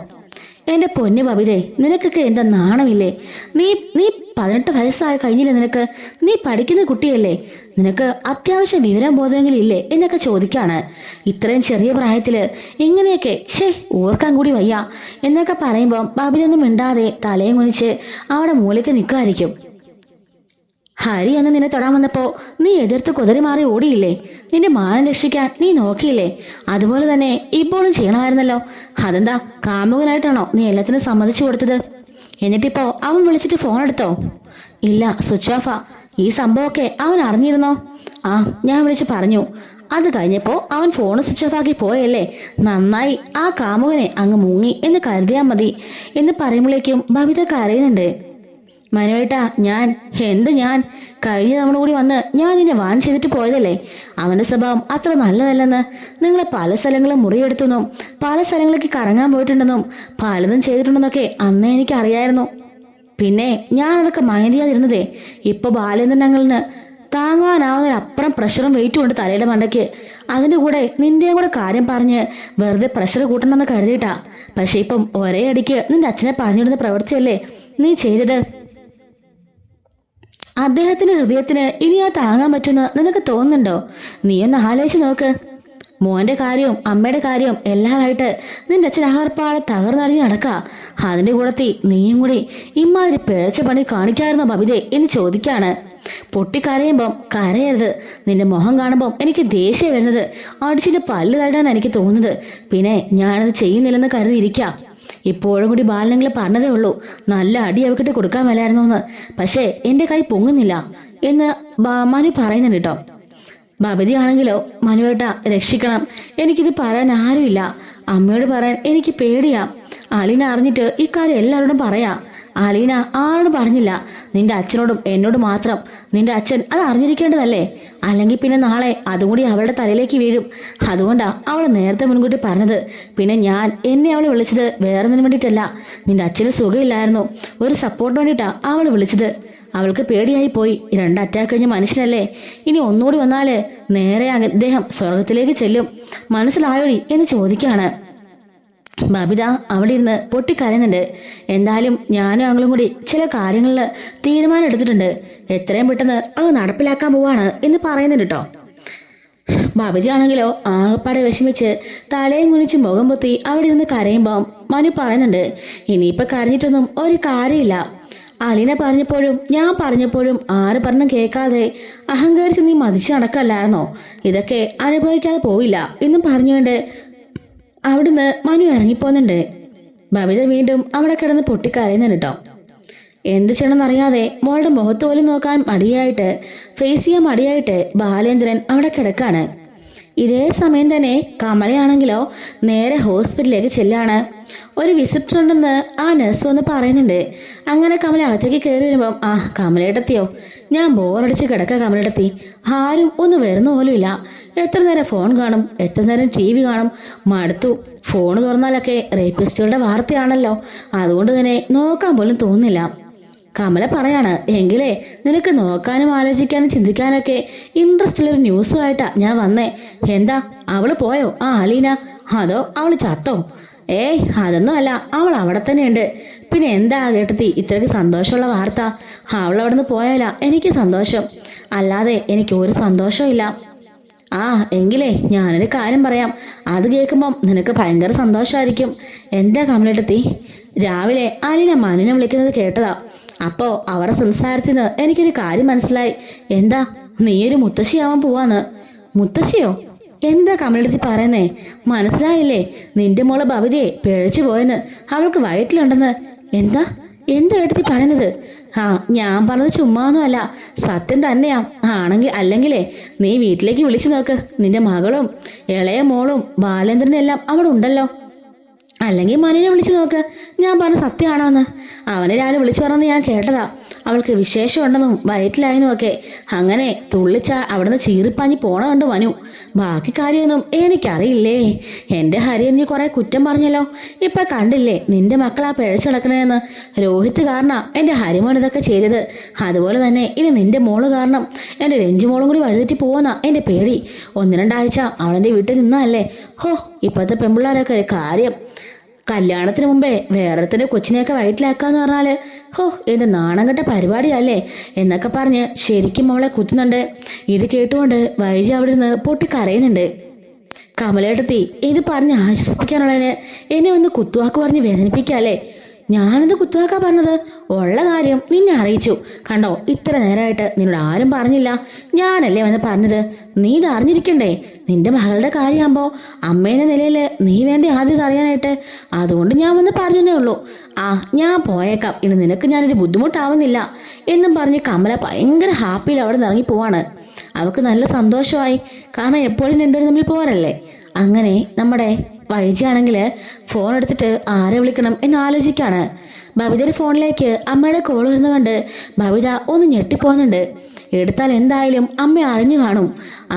എന്റെ പൊന്നു ബബിതേ, നിനക്കൊക്കെ എന്താ നാണമില്ലേ? നീ 18 വയസ്സായി കഴിഞ്ഞില്ലേ നിനക്ക്? നീ പഠിക്കുന്ന കുട്ടിയല്ലേ? നിനക്ക് അത്യാവശ്യം വിവരം ബോധമെങ്കിലും ഇല്ലേ എന്നൊക്കെ ചോദിക്കാണ്. ഇത്രയും ചെറിയ പ്രായത്തില് ഇങ്ങനെയൊക്കെ ഓർക്കാൻ കൂടി വയ്യ എന്നൊക്കെ പറയുമ്പോൾ ബബിതൊന്നും മിണ്ടാതെ തലയും കുനിച്ച് അവിടെ മൂലയ്ക്ക് നിൽക്കുമായിരിക്കും. ഹരി എന്ന് നിന്നെ തൊടാൻ വന്നപ്പോ നീ എതിർത്ത് കുതിരി മാറി ഓടിയില്ലേ? നിന്റെ മാനം രക്ഷിക്കാൻ നീ നോക്കിയില്ലേ? അതുപോലെ തന്നെ ഇപ്പോഴും ചെയ്യണമായിരുന്നല്ലോ. അതെന്താ കാമുകനായിട്ടാണോ നീ എല്ലാത്തിനും സമ്മതിച്ചു കൊടുത്തത്? എന്നിട്ടിപ്പോ അവൻ വിളിച്ചിട്ട് ഫോൺ എടുത്തോ? ഇല്ല, സ്വിച്ച് ഓഫാ. ഈ സംഭവമൊക്കെ അവൻ അറിഞ്ഞിരുന്നോ? ആ, ഞാൻ വിളിച്ച് പറഞ്ഞു. അത് കഴിഞ്ഞപ്പോ അവൻ ഫോൺ സ്വിച്ച് ഓഫ് ആക്കി പോയല്ലേ? നന്നായി, ആ കാമുകനെ അങ്ങ് മുങ്ങി എന്ന് കരുതിയാൽ മതി എന്ന് പറയുമ്പോഴേക്കും ബബിത കരയുന്നുണ്ട്. മനുവേട്ടാ, ഞാൻ കഴിഞ്ഞ തവണ കൂടി വന്ന് ഞാൻ നിന്നെ വാൺ ചെയ്തിട്ട് പോയതല്ലേ? അവന്റെ സ്വഭാവം അത്ര നല്ലതല്ലെന്ന്. നിങ്ങൾ പല സ്ഥലങ്ങളും മുറിയെടുത്തെന്നും പല സ്ഥലങ്ങളിലേക്ക് കറങ്ങാൻ പോയിട്ടുണ്ടെന്നും പലതും ചെയ്തിട്ടുണ്ടെന്നൊക്കെ അന്നേ എനിക്ക് അറിയായിരുന്നു. പിന്നെ ഞാനതൊക്കെ മൈൻഡ് ചെയ്യാതിരുന്നതേ. ഇപ്പൊ ബാലേന്ദ്രൻ ഞങ്ങളിന് താങ്ങാനാവുന്നതിനപ്പുറം പ്രഷറും വെയിറ്റും ഉണ്ട് തലയുടെ മണ്ടയ്ക്ക്. അതിന്റെ കൂടെ നിന്റെയും കൂടെ കാര്യം പറഞ്ഞ് വെറുതെ പ്രഷർ കൂട്ടണമെന്ന് കരുതിയിട്ടാ. പക്ഷെ ഇപ്പം ഒരേ അടിക്ക് നിന്റെ അച്ഛനെ പറഞ്ഞിടുന്ന പ്രവൃത്തിയല്ലേ നീ ചെയ്തത്. അദ്ദേഹത്തിന്റെ ഹൃദയത്തിന് ഇനി ആ താങ്ങാൻ പറ്റുന്ന നിനക്ക് തോന്നുന്നുണ്ടോ? നീ ഒന്ന് ആലോചിച്ച് നോക്ക്. മോന്റെ കാര്യവും അമ്മയുടെ കാര്യവും എല്ലാമായിട്ട് നിന്റെ അച്ഛൻ ആഹാരപ്പാടെ തകർന്നടിഞ്ഞ് നടക്കുക. അതിന്റെ കൂടത്തി നീയും കൂടി ഇമാതിരി പിഴച്ച പണി കാണിക്കായിരുന്നോ ബബിതേ എന്ന് ചോദിക്കാണ്. പൊട്ടിക്കരയുമ്പം കരയരുത്. നിന്റെ മുഖം കാണുമ്പം എനിക്ക് ദേഷ്യം വരുന്നത് അടിച്ചിന്റെ പല്ല് തട്ടാൻ എനിക്ക് തോന്നുന്നത്. പിന്നെ ഞാനത് ചെയ്യുന്നില്ലെന്ന് കരുതിയിരിക്കാം. ഇപ്പോഴും കൂടി ബാലനങ്ങൾ പറഞ്ഞതേ ഉള്ളൂ, നല്ല അടി അവക്കിട്ട് കൊടുക്കാൻ മേലായിരുന്നു എന്ന്. പക്ഷേ എന്റെ കൈ പൊങ്ങുന്നില്ല എന്ന് മനു പറയുന്നുണ്ട് കേട്ടോ. ബബിതയാണെങ്കിലോ, മനുവേട്ട രക്ഷിക്കണം, എനിക്കിത് പറയാൻ ആരുമില്ല. അമ്മയോട് പറയാൻ എനിക്ക് പേടിയാ. അലീന അറിഞ്ഞിട്ട് ഇക്കാര്യം എല്ലാവരോടും പറയാ. അലീന ആരോടും പറഞ്ഞില്ല, നിന്റെ അച്ഛനോടും എന്നോട് മാത്രം. നിന്റെ അച്ഛൻ അത് അറിഞ്ഞിരിക്കേണ്ടതല്ലേ? അല്ലെങ്കിൽ പിന്നെ നാളെ അതുകൂടി അവളുടെ തലയിലേക്ക് വീഴും. അതുകൊണ്ടാ അവൾ നേരത്തെ മുൻകൂട്ടി പറഞ്ഞത്. പിന്നെ എന്നെ അവളെ വിളിച്ചത് വേറൊന്നിനും വേണ്ടിയിട്ടല്ല. നിന്റെ അച്ഛന് സുഖമില്ലായിരുന്നു, ഒരു സപ്പോർട്ടിന് വേണ്ടിയിട്ടാ അവൾ വിളിച്ചത്. അവൾക്ക് പേടിയായി പോയി. 2 അറ്റാക്ക് കഴിഞ്ഞ മനുഷ്യനല്ലേ? ഇനി ഒന്നുകൂടി വന്നാല് നേരെ അദ്ദേഹം സ്വർഗത്തിലേക്ക് ചെല്ലും. മനസ്സിലായോടി എന്ന് ചോദിക്കാണ്. ബബിത അവിടെ ഇരുന്ന് പൊട്ടിക്കരയുന്നുണ്ട്. എന്തായാലും ഞാനും അവങ്ങളും കൂടി ചില കാര്യങ്ങളിൽ തീരുമാനം എടുത്തിട്ടുണ്ട്. എത്രയും പെട്ടെന്ന് അത് നടപ്പിലാക്കാൻ പോവാണ് എന്ന് പറയുന്നുണ്ട് കേട്ടോ. ബബിതയാണെങ്കിലോ ആകപ്പാടെ വിഷമിച്ച് തലയും കുനിച്ച് മുഖം പൊത്തി അവിടെ ഇരുന്ന് കരയുമ്പോൾ മനു പറയുന്നുണ്ട്, ഇനിയിപ്പൊ കരഞ്ഞിട്ടൊന്നും ഒരു കാര്യമില്ല. അലീന പറഞ്ഞപ്പോഴും ഞാൻ പറഞ്ഞപ്പോഴും ആര് പറഞ്ഞും കേൾക്കാതെ അഹങ്കരിച്ച് നീ മതിച്ച് നടക്കല്ലായിരുന്നോ? ഇതൊക്കെ അനുഭവിക്കാതെ പോവില്ല എന്നും പറഞ്ഞുകൊണ്ട് അവിടുന്ന് മനു ഇറങ്ങിപ്പോന്നുണ്ട്. ബബിത വീണ്ടും അവിടെ കിടന്ന് പൊട്ടിക്കരയുന്നുണ്ട് കേട്ടോ. എന്ത് ചെയ്യണമെന്നറിയാതെ മോളുടെ മുഖത്ത് പോലും നോക്കാൻ മടിയായിട്ട്, ഫേസ് ചെയ്യാൻ മടിയായിട്ട് ബാലേന്ദ്രൻ അവിടെ കിടക്കാണ്. ഇതേ സമയം തന്നെ കമലയാണെങ്കിലോ നേരെ ഹോസ്പിറ്റലിലേക്ക് ചെല്ലാണ്. ഒരു വിസിറ്റർ ഉണ്ടെന്ന് ആ നഴ്സ് വന്ന് പറയുന്നുണ്ട്. അങ്ങനെ കമല അകത്തേക്ക് കയറി വരുമ്പം കമലയിട്ടെത്തിയോ? ഞാൻ ബോറടിച്ച് കിടക്ക കമലയിട്ടെത്തി. ആരും ഒന്ന് വരുന്ന പോലും ഇല്ല. എത്ര നേരം ഫോൺ കാണും, എത്ര നേരം TV കാണും, മടുത്തു. ഫോൺ തുറന്നാലൊക്കെ റേപ്പിസ്റ്റുകളുടെ വാർത്തയാണല്ലോ, അതുകൊണ്ട് തന്നെ നോക്കാൻ പോലും തോന്നുന്നില്ല. കമല പറയാണ്, എങ്കിലേ നിനക്ക് നോക്കാനും ആലോചിക്കാനും ചിന്തിക്കാനൊക്കെ ഇൻട്രസ്റ്റ് ഉള്ളൊരു ന്യൂസുമായിട്ടാ ഞാൻ വന്നേ. എന്താ, അവള് പോയോ അലീന? അതോ അവള് ചത്തോ? അതൊന്നും അല്ല, അവൾ അവിടെ തന്നെയുണ്ട്. പിന്നെ എന്താ കേട്ടത്തി ഇത്രയ്ക്ക് സന്തോഷമുള്ള വാർത്ത? അവൾ അവിടെ നിന്ന് പോയാലാ എനിക്ക് സന്തോഷം, അല്ലാതെ എനിക്ക് ഒരു സന്തോഷവും ഇല്ല. എങ്കിലേ ഞാനൊരു കാര്യം പറയാം, അത് കേൾക്കുമ്പം നിനക്ക് ഭയങ്കര സന്തോഷമായിരിക്കും. എന്താ കമലേട്ടത്തി? രാവിലെ അലീന മനുവിനെ വിളിക്കുന്നത് കേട്ടതാ. അപ്പോ അവരുടെ സംസാരത്തിൽ നിന്ന് എനിക്കൊരു കാര്യം മനസ്സിലായി. എന്താ, നീയൊരു മുത്തശ്ശിയാവാൻ പോവാന്ന്. മുത്തശ്ശിയോ? എന്താ കമലേട്ടത്തി പറയുന്നേ? മനസ്സിലായില്ലേ? നിന്റെ മോള് ഭവിതയെ പിഴച്ചു പോയെന്ന്, അവൾക്ക് വയറ്റിലുണ്ടെന്ന്. എന്താ ഏട്ടത്തി പറയുന്നത്? ഞാൻ പറഞ്ഞത് ചുമ്മാന്നും അല്ല, സത്യം തന്നെയാ. അല്ലെങ്കിലേ നീ വീട്ടിലേക്ക് വിളിച്ചു നോക്ക്. നിന്റെ മകളും ഇളയ മോളും ബാലേന്ദ്രനും എല്ലാം അവിടെ ഉണ്ടല്ലോ. അല്ലെങ്കിൽ മനുവിനെ വിളിച്ചു നോക്ക്, ഞാൻ പറഞ്ഞ സത്യമാണോന്ന്. അവനെ രാവിലെ വിളിച്ചു പറഞ്ഞത് ഞാൻ കേട്ടതാ. അവൾക്ക് വിശേഷമുണ്ടെന്നും വയറ്റിലായെന്നും ഒക്കെ. അങ്ങനെ തുള്ളിച്ച അവിടുന്ന് ചീറിപ്പാഞ്ഞ് പോണ കണ്ടു മനു. ബാക്കി കാര്യമൊന്നും എനിക്കറിയില്ലേ. എൻ്റെ ഹരിയെ നീ കുറെ കുറ്റം പറഞ്ഞല്ലോ. ഇപ്പൊ കണ്ടില്ലേ നിന്റെ മക്കളാ പിഴച്ചു കിടക്കണേന്ന്. രോഹിത് കാരണം എൻ്റെ ഹരിമോൻ ഇതൊക്കെ ചെയ്തത്. അതുപോലെ തന്നെ ഇനി നിന്റെ മോള് കാരണം എൻ്റെ രഞ്ജു മോളും കൂടി വഴുതെറ്റി പോവുന്ന എൻ്റെ പേടി. 1-2 ആഴ്ച അവളെൻ്റെ വീട്ടിൽ നിന്നല്ലേ. ഇപ്പോഴത്തെ പെൺപിള്ളേരൊക്കെ ഒരു കാര്യം. കല്യാണത്തിന് മുമ്പേ വേറൊരുത്തൻ്റെ കൊച്ചിനെയൊക്കെ വയറ്റിലാക്കാന്ന് പറഞ്ഞാല് ഇത് നാണം കെട്ട പരിപാടിയല്ലേ എന്നൊക്കെ പറഞ്ഞ് ശരിക്കും അവളെ കുത്തുന്നുണ്ട്. ഇത് കേട്ടുകൊണ്ട് വൈജി അവിടെ നിന്ന് പൊട്ടിക്കരയുന്നുണ്ട്. കമലേട്ടത്തി ഇത് പറഞ്ഞ് ആശ്വസിപ്പിക്കാനുള്ളതിന് എന്നെ ഒന്ന് കുത്തുവാക്ക് പറഞ്ഞ് വേദനിപ്പിക്കാല്ലേ? ഞാനെന്ത് കുത്തുവാക്കാ പറഞ്ഞത്? ഉള്ള കാര്യം നിന്നെ അറിയിച്ചു. കണ്ടോ, ഇത്ര നേരമായിട്ട് നിന്നോട് ആരും പറഞ്ഞില്ല. ഞാനല്ലേ വന്ന് പറഞ്ഞത്. നീ ഇത് അറിഞ്ഞിരിക്കണ്ടേ? നിന്റെ മകളുടെ കാര്യമാകുമ്പോ അമ്മേന്റെ നിലയില് നീ വേണ്ടി ആദ്യം അറിയാനായിട്ട്. അതുകൊണ്ട് ഞാൻ വന്ന് പറഞ്ഞേ ഉള്ളൂ. ഞാൻ പോയേക്കാം, ഇനി നിനക്ക് ഞാനൊരു ബുദ്ധിമുട്ടാവുന്നില്ല എന്നും പറഞ്ഞ് കമല ഭയങ്കര ഹാപ്പിയിൽ അവിടെ നിന്ന് ഇറങ്ങി പോവാണ്. അവൾക്ക് നല്ല സന്തോഷമായി. കാരണം എപ്പോഴും രണ്ടുപേരും തമ്മിൽ പോവാറല്ലേ. അങ്ങനെ നമ്മുടെ വൈജിയാണെങ്കിൽ ഫോൺ എടുത്തിട്ട് ആരെ വിളിക്കണം എന്ന് ആലോചിക്കാണ്. ബബിതയുടെ ഫോണിലേക്ക് അമ്മയുടെ കോൾ വരുന്ന കണ്ട് ബബിത ഒന്ന് ഞെട്ടിപ്പോകുന്നുണ്ട്. എടുത്താൽ എന്തായാലും അമ്മ അറിഞ്ഞു കാണും.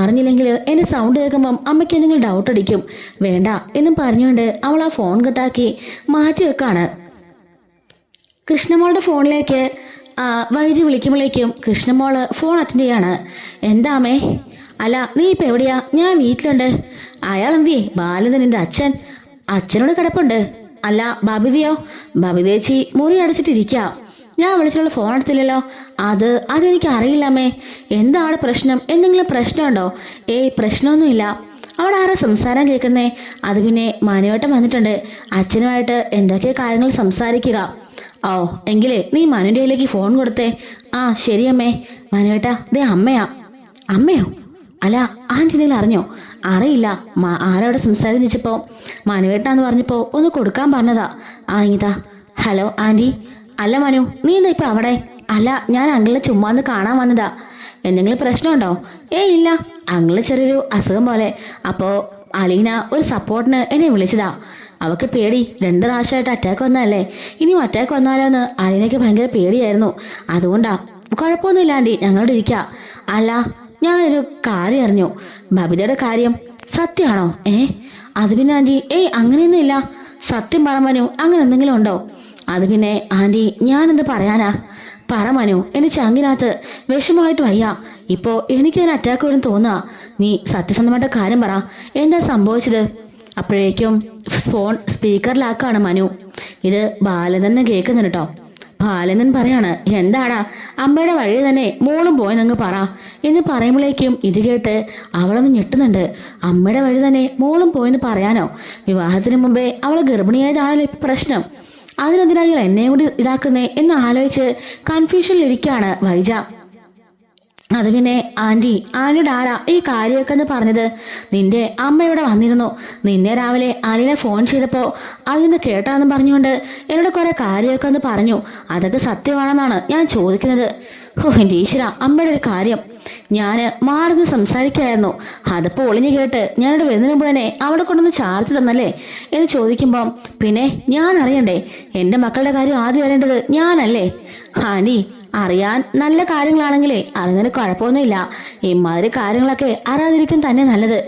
അറിഞ്ഞില്ലെങ്കിൽ എൻ്റെ സൗണ്ട് കേൾക്കുമ്പം അമ്മയ്ക്ക് എന്തെങ്കിലും ഡൗട്ട് അടിക്കും. വേണ്ട എന്നും പറഞ്ഞുകൊണ്ട് അവൾ ആ ഫോൺ കട്ടാക്കി മാറ്റി വെക്കാണ്. കൃഷ്ണമോളുടെ ഫോണിലേക്ക് വൈജി വിളിക്കുമ്പോഴേക്കും കൃഷ്ണമോള് ഫോൺ അറ്റൻഡ് ചെയ്യാണ്. എന്താമേ? അല്ല, നീ ഇപ്പം എവിടെയാ? ഞാൻ വീട്ടിലുണ്ട്. അയാളെന്തിയേ? ബാലചന്ദ്രൻ എൻ്റെ അച്ഛനോട് കിടപ്പുണ്ട്. അല്ല, ബബിതയോ? ബബിതേച്ചി മുറി അടച്ചിട്ടിരിക്കുക. ഞാൻ വിളിച്ചുള്ള ഫോൺ എടുത്തില്ലല്ലോ. അതെനിക്ക് അറിയില്ലമ്മേ. എന്താ അവിടെ പ്രശ്നം? എന്തെങ്കിലും പ്രശ്നമുണ്ടോ? പ്രശ്നമൊന്നുമില്ല. അവിടെ ആരാ സംസാരം കേൾക്കുന്നേ? അത് പിന്നെ മനുവേട്ടൻ വന്നിട്ടുണ്ട്. അച്ഛനുമായിട്ട് എന്തൊക്കെ കാര്യങ്ങൾ സംസാരിക്കുക. എങ്കിലേ നീ മനുവിൻ്റെ കയ്യിലേക്ക് ഫോൺ കൊടുത്തേ. ശരിയമ്മേ. മനുവേട്ടാ, ദേ അമ്മയാ. അമ്മയോ? അല്ല, ആൻറ്റി എന്തെങ്കിലും അറിഞ്ഞോ? അറിയില്ല. ആരവിടെ സംസാരിച്ചപ്പോൾ മനുവേട്ടാന്ന് പറഞ്ഞപ്പോൾ ഒന്ന് കൊടുക്കാൻ പറഞ്ഞതാ. ഇതാ. Hello aunty. അല്ല മനു, നീ എന്താ ഇപ്പം അവിടെ? അല്ല, ഞാൻ അങ്കിളിനെ ചുമ്മാന്ന് കാണാൻ വന്നതാ. എന്തെങ്കിലും പ്രശ്നമുണ്ടോ? ഇല്ല, അങ്കിളിന് ചെറിയൊരു അസുഖം പോലെ. അപ്പോൾ അലീന ഒരു സപ്പോർട്ടിന് എന്നെ വിളിച്ചതാ. അവൾക്ക് പേടി. 2 പ്രാവശ്യമായിട്ട് അറ്റാക്ക് വന്നതല്ലേ. ഇനിയും അറ്റാക്ക് വന്നാലോ എന്ന് അലീനയ്ക്ക് ഭയങ്കര പേടിയായിരുന്നു. അതുകൊണ്ടാ. കുഴപ്പമൊന്നുമില്ല ആൻറ്റി, ഞങ്ങളോട് ഇരിക്കാം. അല്ല, ഞാനൊരു കാര്യം അറിഞ്ഞു. ബബിതയുടെ കാര്യം സത്യമാണോ? അത് പിന്നെ ആൻറ്റി അങ്ങനെയൊന്നും ഇല്ല. സത്യം പറ മനു, അങ്ങനെ എന്തെങ്കിലും ഉണ്ടോ? അത് പിന്നെ ആൻറ്റി, ഞാനെന്ത് പറയാനാ? പറ മനു, എന്റെ ചങ്കിനകത്ത് വിഷമമായിട്ട് വയ്യ. ഇപ്പോൾ എനിക്കതിന് അറ്റാക്ക് വരും തോന്നുക. നീ സത്യസന്ധമായിട്ട് കാര്യം പറ, എന്താ സംഭവിച്ചത്? അപ്പോഴേക്കും ഫോൺ സ്പീക്കറിലാക്കാണ് മനു. ഇത് ബാലചന്ദ്രൻ കേൾക്കുന്നുണ്ട് കേട്ടോ. ബാലചന്ദ്രൻ പറയാണ്, എന്താടാ അമ്മയുടെ വഴി തന്നെ മോളും പോയെന്നങ്ങ് പറ എന്ന് പറയുമ്പോഴേക്കും ഇത് കേട്ട് അവളൊന്ന് ഞെട്ടുന്നുണ്ട്. അമ്മയുടെ വഴി തന്നെ മോളും പോയെന്ന് പറയാനോ? വിവാഹത്തിന് മുമ്പേ അവൾ ഗർഭിണിയായതാണല്ലോ ഇപ്പം പ്രശ്നം. അതിനെതിരായി എന്നെയും കൂടി ഇതാക്കുന്നേ എന്ന് ആലോചിച്ച് കൺഫ്യൂഷനിലിരിക്കുകയാണ് വൈജ. അത് പിന്നെ ആന്റിയുടെ ആരാ ഈ കാര്യമൊക്കെ എന്ന് പറഞ്ഞത്? നിന്റെ അമ്മ ഇവിടെ വന്നിരുന്നു. നിന്നെ രാവിലെ അലീന ഫോൺ ചെയ്തപ്പോൾ അതിൽ നിന്ന് കേട്ടാന്ന് പറഞ്ഞുകൊണ്ട് എന്നോട് കുറെ കാര്യമൊക്കെ എന്ന് പറഞ്ഞു. അതൊക്കെ സത്യമാണെന്നാണ് ഞാൻ ചോദിക്കുന്നത്. ഓ എൻ്റെ ഈശ്വര, അമ്മയുടെ ഒരു കാര്യം ഞാൻ മാറുന്ന് സംസാരിക്കായിരുന്നു. അതിപ്പോൾ ഒളിഞ്ഞു കേട്ട് ഞാനിവിടെ വരുന്നതിന് മുമ്പ് തന്നെ അവിടെ കൊണ്ടൊന്ന് ചാർത്തി തന്നല്ലേ എന്ന് ചോദിക്കുമ്പം പിന്നെ ഞാൻ അറിയണ്ടേ? എൻ്റെ മക്കളുടെ കാര്യം ആദ്യം അറിയേണ്ടത് ഞാനല്ലേ? ആന്റി, അറിയാൻ നല്ല കാര്യങ്ങളാണെങ്കിലേ അറിഞ്ഞതിന് കുഴപ്പമൊന്നുമില്ല. ഇമാതിരി കാര്യങ്ങളൊക്കെ അറിയാതിരിക്കും തന്നെ നല്ലത്.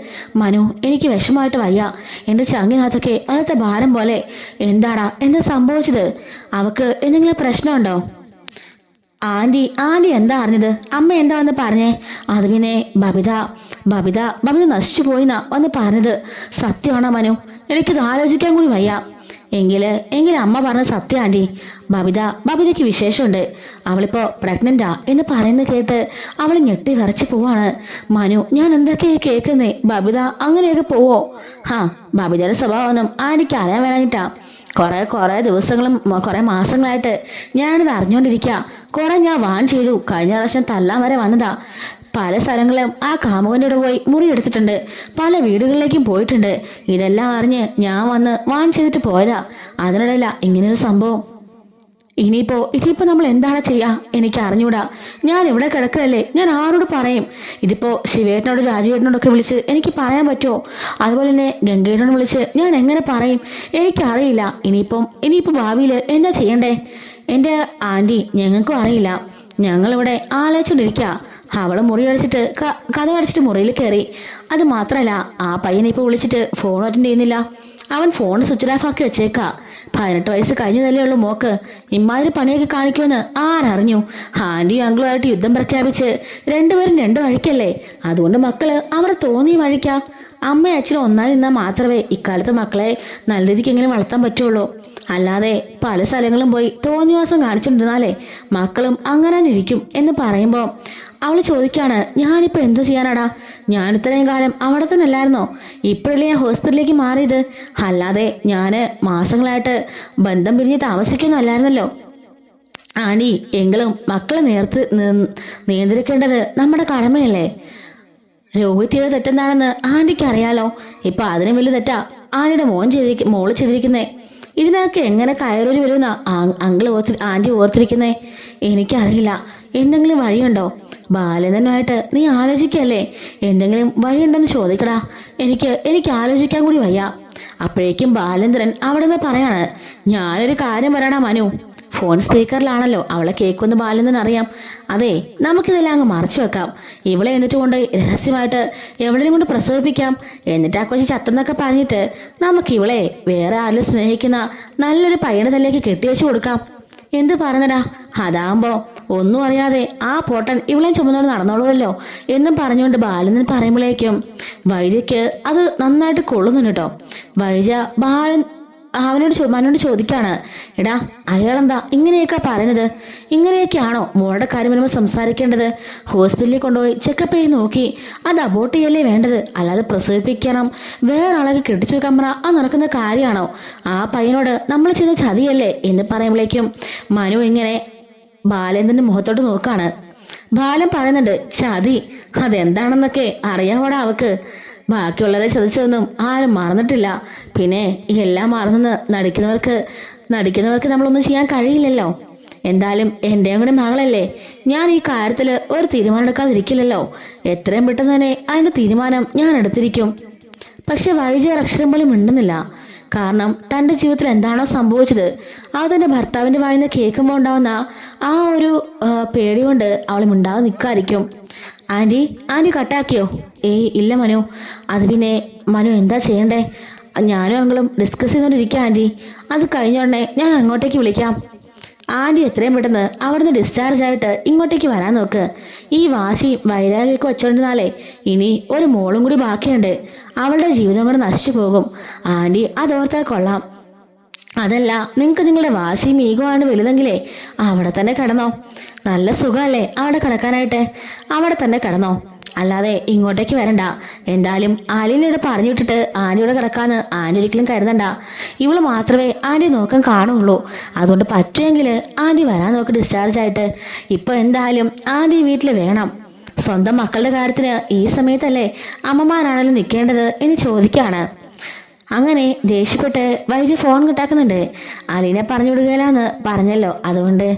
മനു, എനിക്ക് വിഷമമായിട്ട് വയ്യ. എൻ്റെ ചങ്കിനകത്തൊക്കെ അന്നത്തെ ഭാരം പോലെ. എന്താ സംഭവിച്ചത്? അവക്ക് എന്തെങ്കിലും പ്രശ്നമുണ്ടോ? ആന്റി എന്താ അറിഞ്ഞത്? അമ്മ എന്താ വന്ന് പറഞ്ഞേ? അത് പിന്നെ ബബിത നശിച്ചു പോയിന്നാ വന്ന് പറഞ്ഞത്. സത്യമാണോ മനു? എനിക്കിത് ആലോചിക്കാൻ കൂടി വയ്യ. എങ്കില് അമ്മ പറഞ്ഞ സത്യം ആന്റി. ബബിതയ്ക്ക് വിശേഷമുണ്ട്. അവളിപ്പോ പ്രഗ്നന്റാ എന്ന് പറയുന്നത് കേട്ട് അവൾ ഞെട്ടി വിറച്ചു പോവാണ്. മനു, ഞാൻ എന്തൊക്കെയാ കേൾക്കുന്നേ? ബബിത അങ്ങനെയൊക്കെ പോവോ? ബബിതയുടെ സ്വഭാവമൊന്നും ആന്റിക്ക് അറിയാൻ വേണമെന്നിട്ടാ. കുറെ ദിവസങ്ങളും കുറെ മാസങ്ങളായിട്ട് ഞാനിത് അറിഞ്ഞുകൊണ്ടിരിക്കുക. കുറെ ഞാൻ വാൺ ചെയ്തു. കഴിഞ്ഞ പ്രാവശ്യം തല്ലാൻ വരെ വന്നതാ. പല സ്ഥലങ്ങളും ആ കാമുകൻ്റെ കൂടെ പോയി മുറി എടുത്തിട്ടുണ്ട്. പല വീടുകളിലേക്കും പോയിട്ടുണ്ട്. ഇതെല്ലാം അറിഞ്ഞ് ഞാൻ വന്ന് വാൺ ചെയ്തിട്ട് പോയതാ. അതിനിടയില ഇങ്ങനൊരു സംഭവം. ഇനിയിപ്പോ നമ്മൾ എന്താണ് ചെയ്യാ? എനിക്ക് അറിഞ്ഞൂടാ. ഞാൻ ഇവിടെ കിടക്കല്ലേ, ഞാൻ ആരോട് പറയും? ഇതിപ്പോ ശിവേട്ടനോട് രാജുവേട്ടനോടൊക്കെ വിളിച്ച് എനിക്ക് പറയാൻ പറ്റുമോ? അതുപോലെ തന്നെ ഗംഗേട്ടനോട് വിളിച്ച് ഞാൻ എങ്ങനെ പറയും? എനിക്കറിയില്ല. ഇനിയിപ്പോ ഭാവിയിൽ എന്താ ചെയ്യണ്ടേ? എൻ്റെ ആന്റി, ഞങ്ങൾക്കും അറിയില്ല. ഞങ്ങളിവിടെ ആലോചിച്ചോണ്ടിരിക്കുക. അവള് മുറി അടിച്ചിട്ട് കഥ അടിച്ചിട്ട് മുറിയിൽ കയറി. അത് മാത്രല്ല, ആ പയ്യനെ ഇപ്പോൾ വിളിച്ചിട്ട് ഫോൺ അറ്റൻഡ് ചെയ്യുന്നില്ല. അവൻ ഫോൺ സ്വിച്ച് ഓഫ് ആക്കി വെച്ചേക്കാ. 18 വയസ്സ് കഴിഞ്ഞതല്ലേ ഉള്ളൂ മോക്ക്. ഇമാതിരി പണിയൊക്കെ കാണിക്കുമെന്ന് ആരറിഞ്ഞു? ആന്റിയും അങ്കിളുമായിട്ട് യുദ്ധം പ്രഖ്യാപിച്ച് രണ്ടുപേരും രണ്ടു വഴിക്കല്ലേ. അതുകൊണ്ട് മക്കള് അവർ തോന്നിയ വഴിക്കാം. അമ്മയും അച്ഛനും ഒന്നായി നിന്നാൽ മാത്രമേ ഇക്കാലത്ത് മക്കളെ നല്ല രീതിക്ക് എങ്ങനെ വളർത്താൻ പറ്റുള്ളൂ. അല്ലാതെ പല സ്ഥലങ്ങളും പോയി തോന്നിവാസം കാണിച്ചുകൊണ്ടിരുന്നാലേ മക്കളും അങ്ങനെ ഇരിക്കും എന്ന് പറയുമ്പോൾ അവൾ ചോദിക്കാണ്, ഞാനിപ്പോൾ എന്ത് ചെയ്യാനാടാ? ഞാൻ ഇത്രയും കാലം അവിടെ തന്നെ അല്ലായിരുന്നോ? ഇപ്പോഴല്ലേ ഞാൻ ഹോസ്പിറ്റലിലേക്ക് മാറിയത്. അല്ലാതെ ഞാൻ മാസങ്ങളായിട്ട് ബന്ധം പിരിഞ്ഞ് താമസിക്കുന്നല്ലായിരുന്നല്ലോ. ആന്റി, എങ്കിലും മക്കളെ നിയന്ത്രിക്കേണ്ടത് നമ്മുടെ കടമയല്ലേ? രോഹിത് ചെയ്ത തെറ്റെന്താണെന്ന് ആന്റിക്ക് അറിയാലോ. ഇപ്പൊ അതിനും വലിയ തെറ്റാ ആന്റിയുടെ മോള് ചെയ്തിരിക്കുന്നേ. ഇതിനൊക്കെ എങ്ങനെ കയറൂരി വരുമെന്നാ ആന്റി ഓർത്തിരിക്കുന്നേ? എനിക്കറിയില്ല. എന്തെങ്കിലും വഴിയുണ്ടോ? ബാലചന്ദ്രനുമായിട്ട് നീ ആലോചിക്കല്ലേ? എന്തെങ്കിലും വഴിയുണ്ടോന്ന് ചോദിക്കടാ. എനിക്ക് ആലോചിക്കാൻ കൂടി വയ്യ. അപ്പോഴേക്കും ബാലചന്ദ്രൻ അവിടെ നിന്ന് പറയാണ്, ഞാനൊരു കാര്യം പറയടാ മനു. ഫോൺ സ്പീക്കറിലാണല്ലോ. അവളെ കേൾക്കുമെന്ന് ബാലചന്ദ്രൻ അറിയാം. അതെ, നമുക്കിതെല്ലാം അങ്ങ് മറച്ചു വെക്കാം. ഇവളെ എന്നിട്ട് കൊണ്ട് രഹസ്യമായിട്ട് എവിടെയും കൊണ്ട് പ്രസവിപ്പിക്കാം. എന്നിട്ട് ആ കൊച്ചി ചത്തെന്നൊക്കെ പറഞ്ഞിട്ട് നമുക്ക് ഇവളെ വേറെ ആരും സ്നേഹിക്കുന്ന നല്ലൊരു പയ്യനെ തല്ലേക്ക് കെട്ടിവെച്ചു കൊടുക്കാം. എന്ത് പറഞ്ഞടാ? അതാകുമ്പോ ഒന്നും അറിയാതെ ആ പോട്ടൻ ഇവളെ ചുമന്നോട് നടന്നോളൂല്ലോ എന്നും പറഞ്ഞുകൊണ്ട് ബാലചന്ദ്രൻ പറയുമ്പോഴേക്കും വൈജയ്ക്ക് അത് നന്നായിട്ട് കൊള്ളുന്നുണ്ട് കേട്ടോ. വൈജ മനോട് ചോദിക്കാണ്, എടാ അയാളെന്താ ഇങ്ങനെയൊക്കെ പറയുന്നത്? ഇങ്ങനെയൊക്കെയാണോ മോളുടെ കാര്യം വരുമ്പോൾ സംസാരിക്കേണ്ടത്? ഹോസ്പിറ്റലിൽ കൊണ്ടുപോയി ചെക്കപ്പ് ചെയ്ത് നോക്കി. അത് അബോർട്ട് ചെയ്യല്ലേ വേണ്ടത്, അല്ലാതെ പ്രസവിപ്പിക്കണം വേറെ ആളൊക്കെ കെട്ടിച്ചു വെക്കാൻ പറ അത് നടക്കുന്ന കാര്യമാണോ? ആ പയ്യനോട് നമ്മൾ ചെയ്ത ചതിയല്ലേ എന്ന് പറയുമ്പോഴേക്കും മനു ഇങ്ങനെ ബാലേന്ദ്രന്റെ മുഖത്തോട്ട് നോക്കാണ്. ബാലൻ പറയുന്നുണ്ട്, ചതി അതെന്താണെന്നൊക്കെ അറിയാവോടാ അവക്ക്. ബാക്കിയുള്ളവരെ ചതിച്ചതൊന്നും ആരും മറന്നിട്ടില്ല. പിന്നെ എല്ലാം മറന്നെന്ന് നടിക്കുന്നവർക്ക് നമ്മളൊന്നും ചെയ്യാൻ കഴിയില്ലല്ലോ. എന്തായാലും എൻ്റെയും കൂടെ മകളല്ലേ. ഞാൻ ഈ കാര്യത്തിൽ ഒരു തീരുമാനം എടുക്കാതിരിക്കില്ലല്ലോ. എത്രയും പെട്ടെന്ന് തന്നെ അതിൻ്റെ തീരുമാനം ഞാൻ എടുത്തിരിക്കും. പക്ഷെ വൈജയ അക്ഷരം പോലും മിണ്ടുന്നില്ല. കാരണം തൻ്റെ ജീവിതത്തിൽ എന്താണോ സംഭവിച്ചത് അത് തൻ്റെ ഭർത്താവിൻ്റെ വായിന്ന് കേൾക്കുമ്പോൾ ഉണ്ടാവുന്ന ആ ഒരു പേടി കൊണ്ട് അവൾ മിണ്ടാതെ നിൽക്കാതിരിക്കും. ആന്റി കട്ടാക്കിയോ? ഇല്ല മനു. അത് പിന്നെ മനു എന്താ ചെയ്യണ്ടേ? ഞാനും അങ്ങളും ഡിസ്കസ് ചെയ്തുകൊണ്ടിരിക്കുക ആന്റി. അത് കഴിഞ്ഞോടനെ ഞാൻ അങ്ങോട്ടേക്ക് വിളിക്കാം. ആന്റി എത്രയും പെട്ടെന്ന് അവിടുന്ന് ഡിസ്ചാർജ് ആയിട്ട് ഇങ്ങോട്ടേക്ക് വരാൻ നോക്ക്. ഈ വാശിയും വൈരാഗ്യമൊക്കെ വെച്ചോണ്ടിരുന്നാലേ ഇനി ഒരു മോളും കൂടി ബാക്കിയുണ്ട്. അവളുടെ ജീവിതം കൂടെ നശിച്ചു പോകും. ആന്റി അതോർത്താൽ കൊള്ളാം. അതല്ല, നിങ്ങൾക്ക് നിങ്ങളുടെ വാശിയും ഈഗോ ആണ് വലുതെങ്കിലേ അവിടെ തന്നെ കിടന്നോ. നല്ല സുഖമല്ലേ അവിടെ കിടക്കാനായിട്ട്? അവിടെ തന്നെ കിടന്നോ, അല്ലാതെ ഇങ്ങോട്ടേക്ക് വരണ്ട. എന്തായാലും ആലിനോട് പറഞ്ഞു വിട്ടിട്ട് ആന്റിയോടെ കിടക്കാന്ന് ആന്റി ഒരിക്കലും കരുതണ്ട. ഇവള് മാത്രമേ ആന്റി നോക്കാൻ കാണുള്ളൂ. അതുകൊണ്ട് പറ്റുമെങ്കിൽ ആന്റി വരാൻ നോക്ക് ഡിസ്ചാർജ് ആയിട്ട്. ഇപ്പൊ എന്തായാലും ആന്റി വീട്ടിൽ വേണം. സ്വന്തം മക്കളുടെ കാര്യത്തിന് ഈ സമയത്തല്ലേ അമ്മമാരാണെങ്കിലും നിൽക്കേണ്ടത് എന്ന് ചോദിക്കുകയാണ്. അങ്ങനെ ദേഷ്യപ്പെട്ട് വൈജു ഫോൺ കിട്ടാക്കുന്നുണ്ട്. അലീന പറഞ്ഞു വിടുകയില്ലാന്ന് പറഞ്ഞല്ലോ, അതുകൊണ്ട്.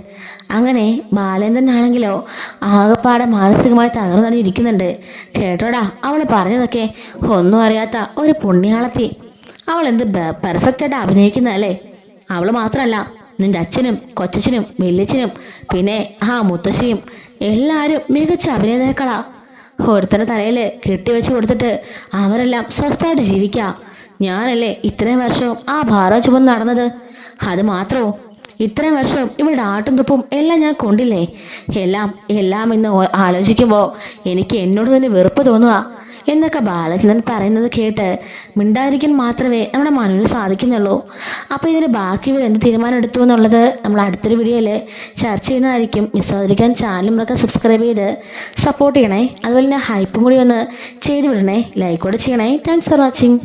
അങ്ങനെ ബാലേന്ദ്രനാണെങ്കിലോ ആകെപ്പാടെ മാനസികമായി തകർന്നടിഞ്ഞിരിക്കുന്നുണ്ട്. കേട്ടോടാ അവൾ പറഞ്ഞതൊക്കെ, ഒന്നും അറിയാത്ത ഒരു പുണ്യാളത്തി. അവൾ എന്ത് പെർഫെക്റ്റ് ആയിട്ട് അഭിനയിക്കുന്നതല്ലേ. അവൾ മാത്രമല്ല, നിന്റെ അച്ഛനും കൊച്ചച്ഛനും വല്യച്ഛനും പിന്നെ മുത്തശ്ശിയും എല്ലാവരും മികച്ച അഭിനേതാക്കളാ. ഒരുത്തന്റെ തലയിൽ കെട്ടിവെച്ച് കൊടുത്തിട്ട് അവരെല്ലാം സ്വസ്ഥമായിട്ട് ജീവിക്കാം. ഞാനല്ലേ ഇത്രയും വർഷവും ഭാരം ചുമന്ന് നടന്നത്. അത് മാത്രമോ, ഇത്രയും വർഷം ഇവളുടെ ആട്ടും തുപ്പും എല്ലാം ഞാൻ കൊണ്ടില്ലേ. എല്ലാം ഇന്ന് ആലോചിക്കുമ്പോൾ എനിക്ക് എന്നോട് തന്നെ വെറുപ്പ് തോന്നുക എന്നൊക്കെ ബാലചന്ദ്രൻ പറയുന്നത് കേട്ട് മിണ്ടാതിരിക്കാൻ മാത്രമേ നമ്മുടെ മനുവിന് സാധിക്കുന്നുള്ളൂ. അപ്പോൾ ഇതിന് ബാക്കി ഇവർ എന്ത് തീരുമാനം എടുത്തു എന്നുള്ളത് നമ്മൾ അടുത്തൊരു വീഡിയോയിൽ ചർച്ച ചെയ്യുന്നതായിരിക്കും. മിസ്സാതിരിക്കാൻ ചാനൽ നമ്മളൊക്കെ സബ്സ്ക്രൈബ് ചെയ്ത് സപ്പോർട്ട് ചെയ്യണേ. അതുപോലെ തന്നെ ഹൈപ്പും കൂടി ഒന്ന് ചെയ്ത് വിടണേ. ലൈക്ക് കൂടെ ചെയ്യണേ. Thanks for watching.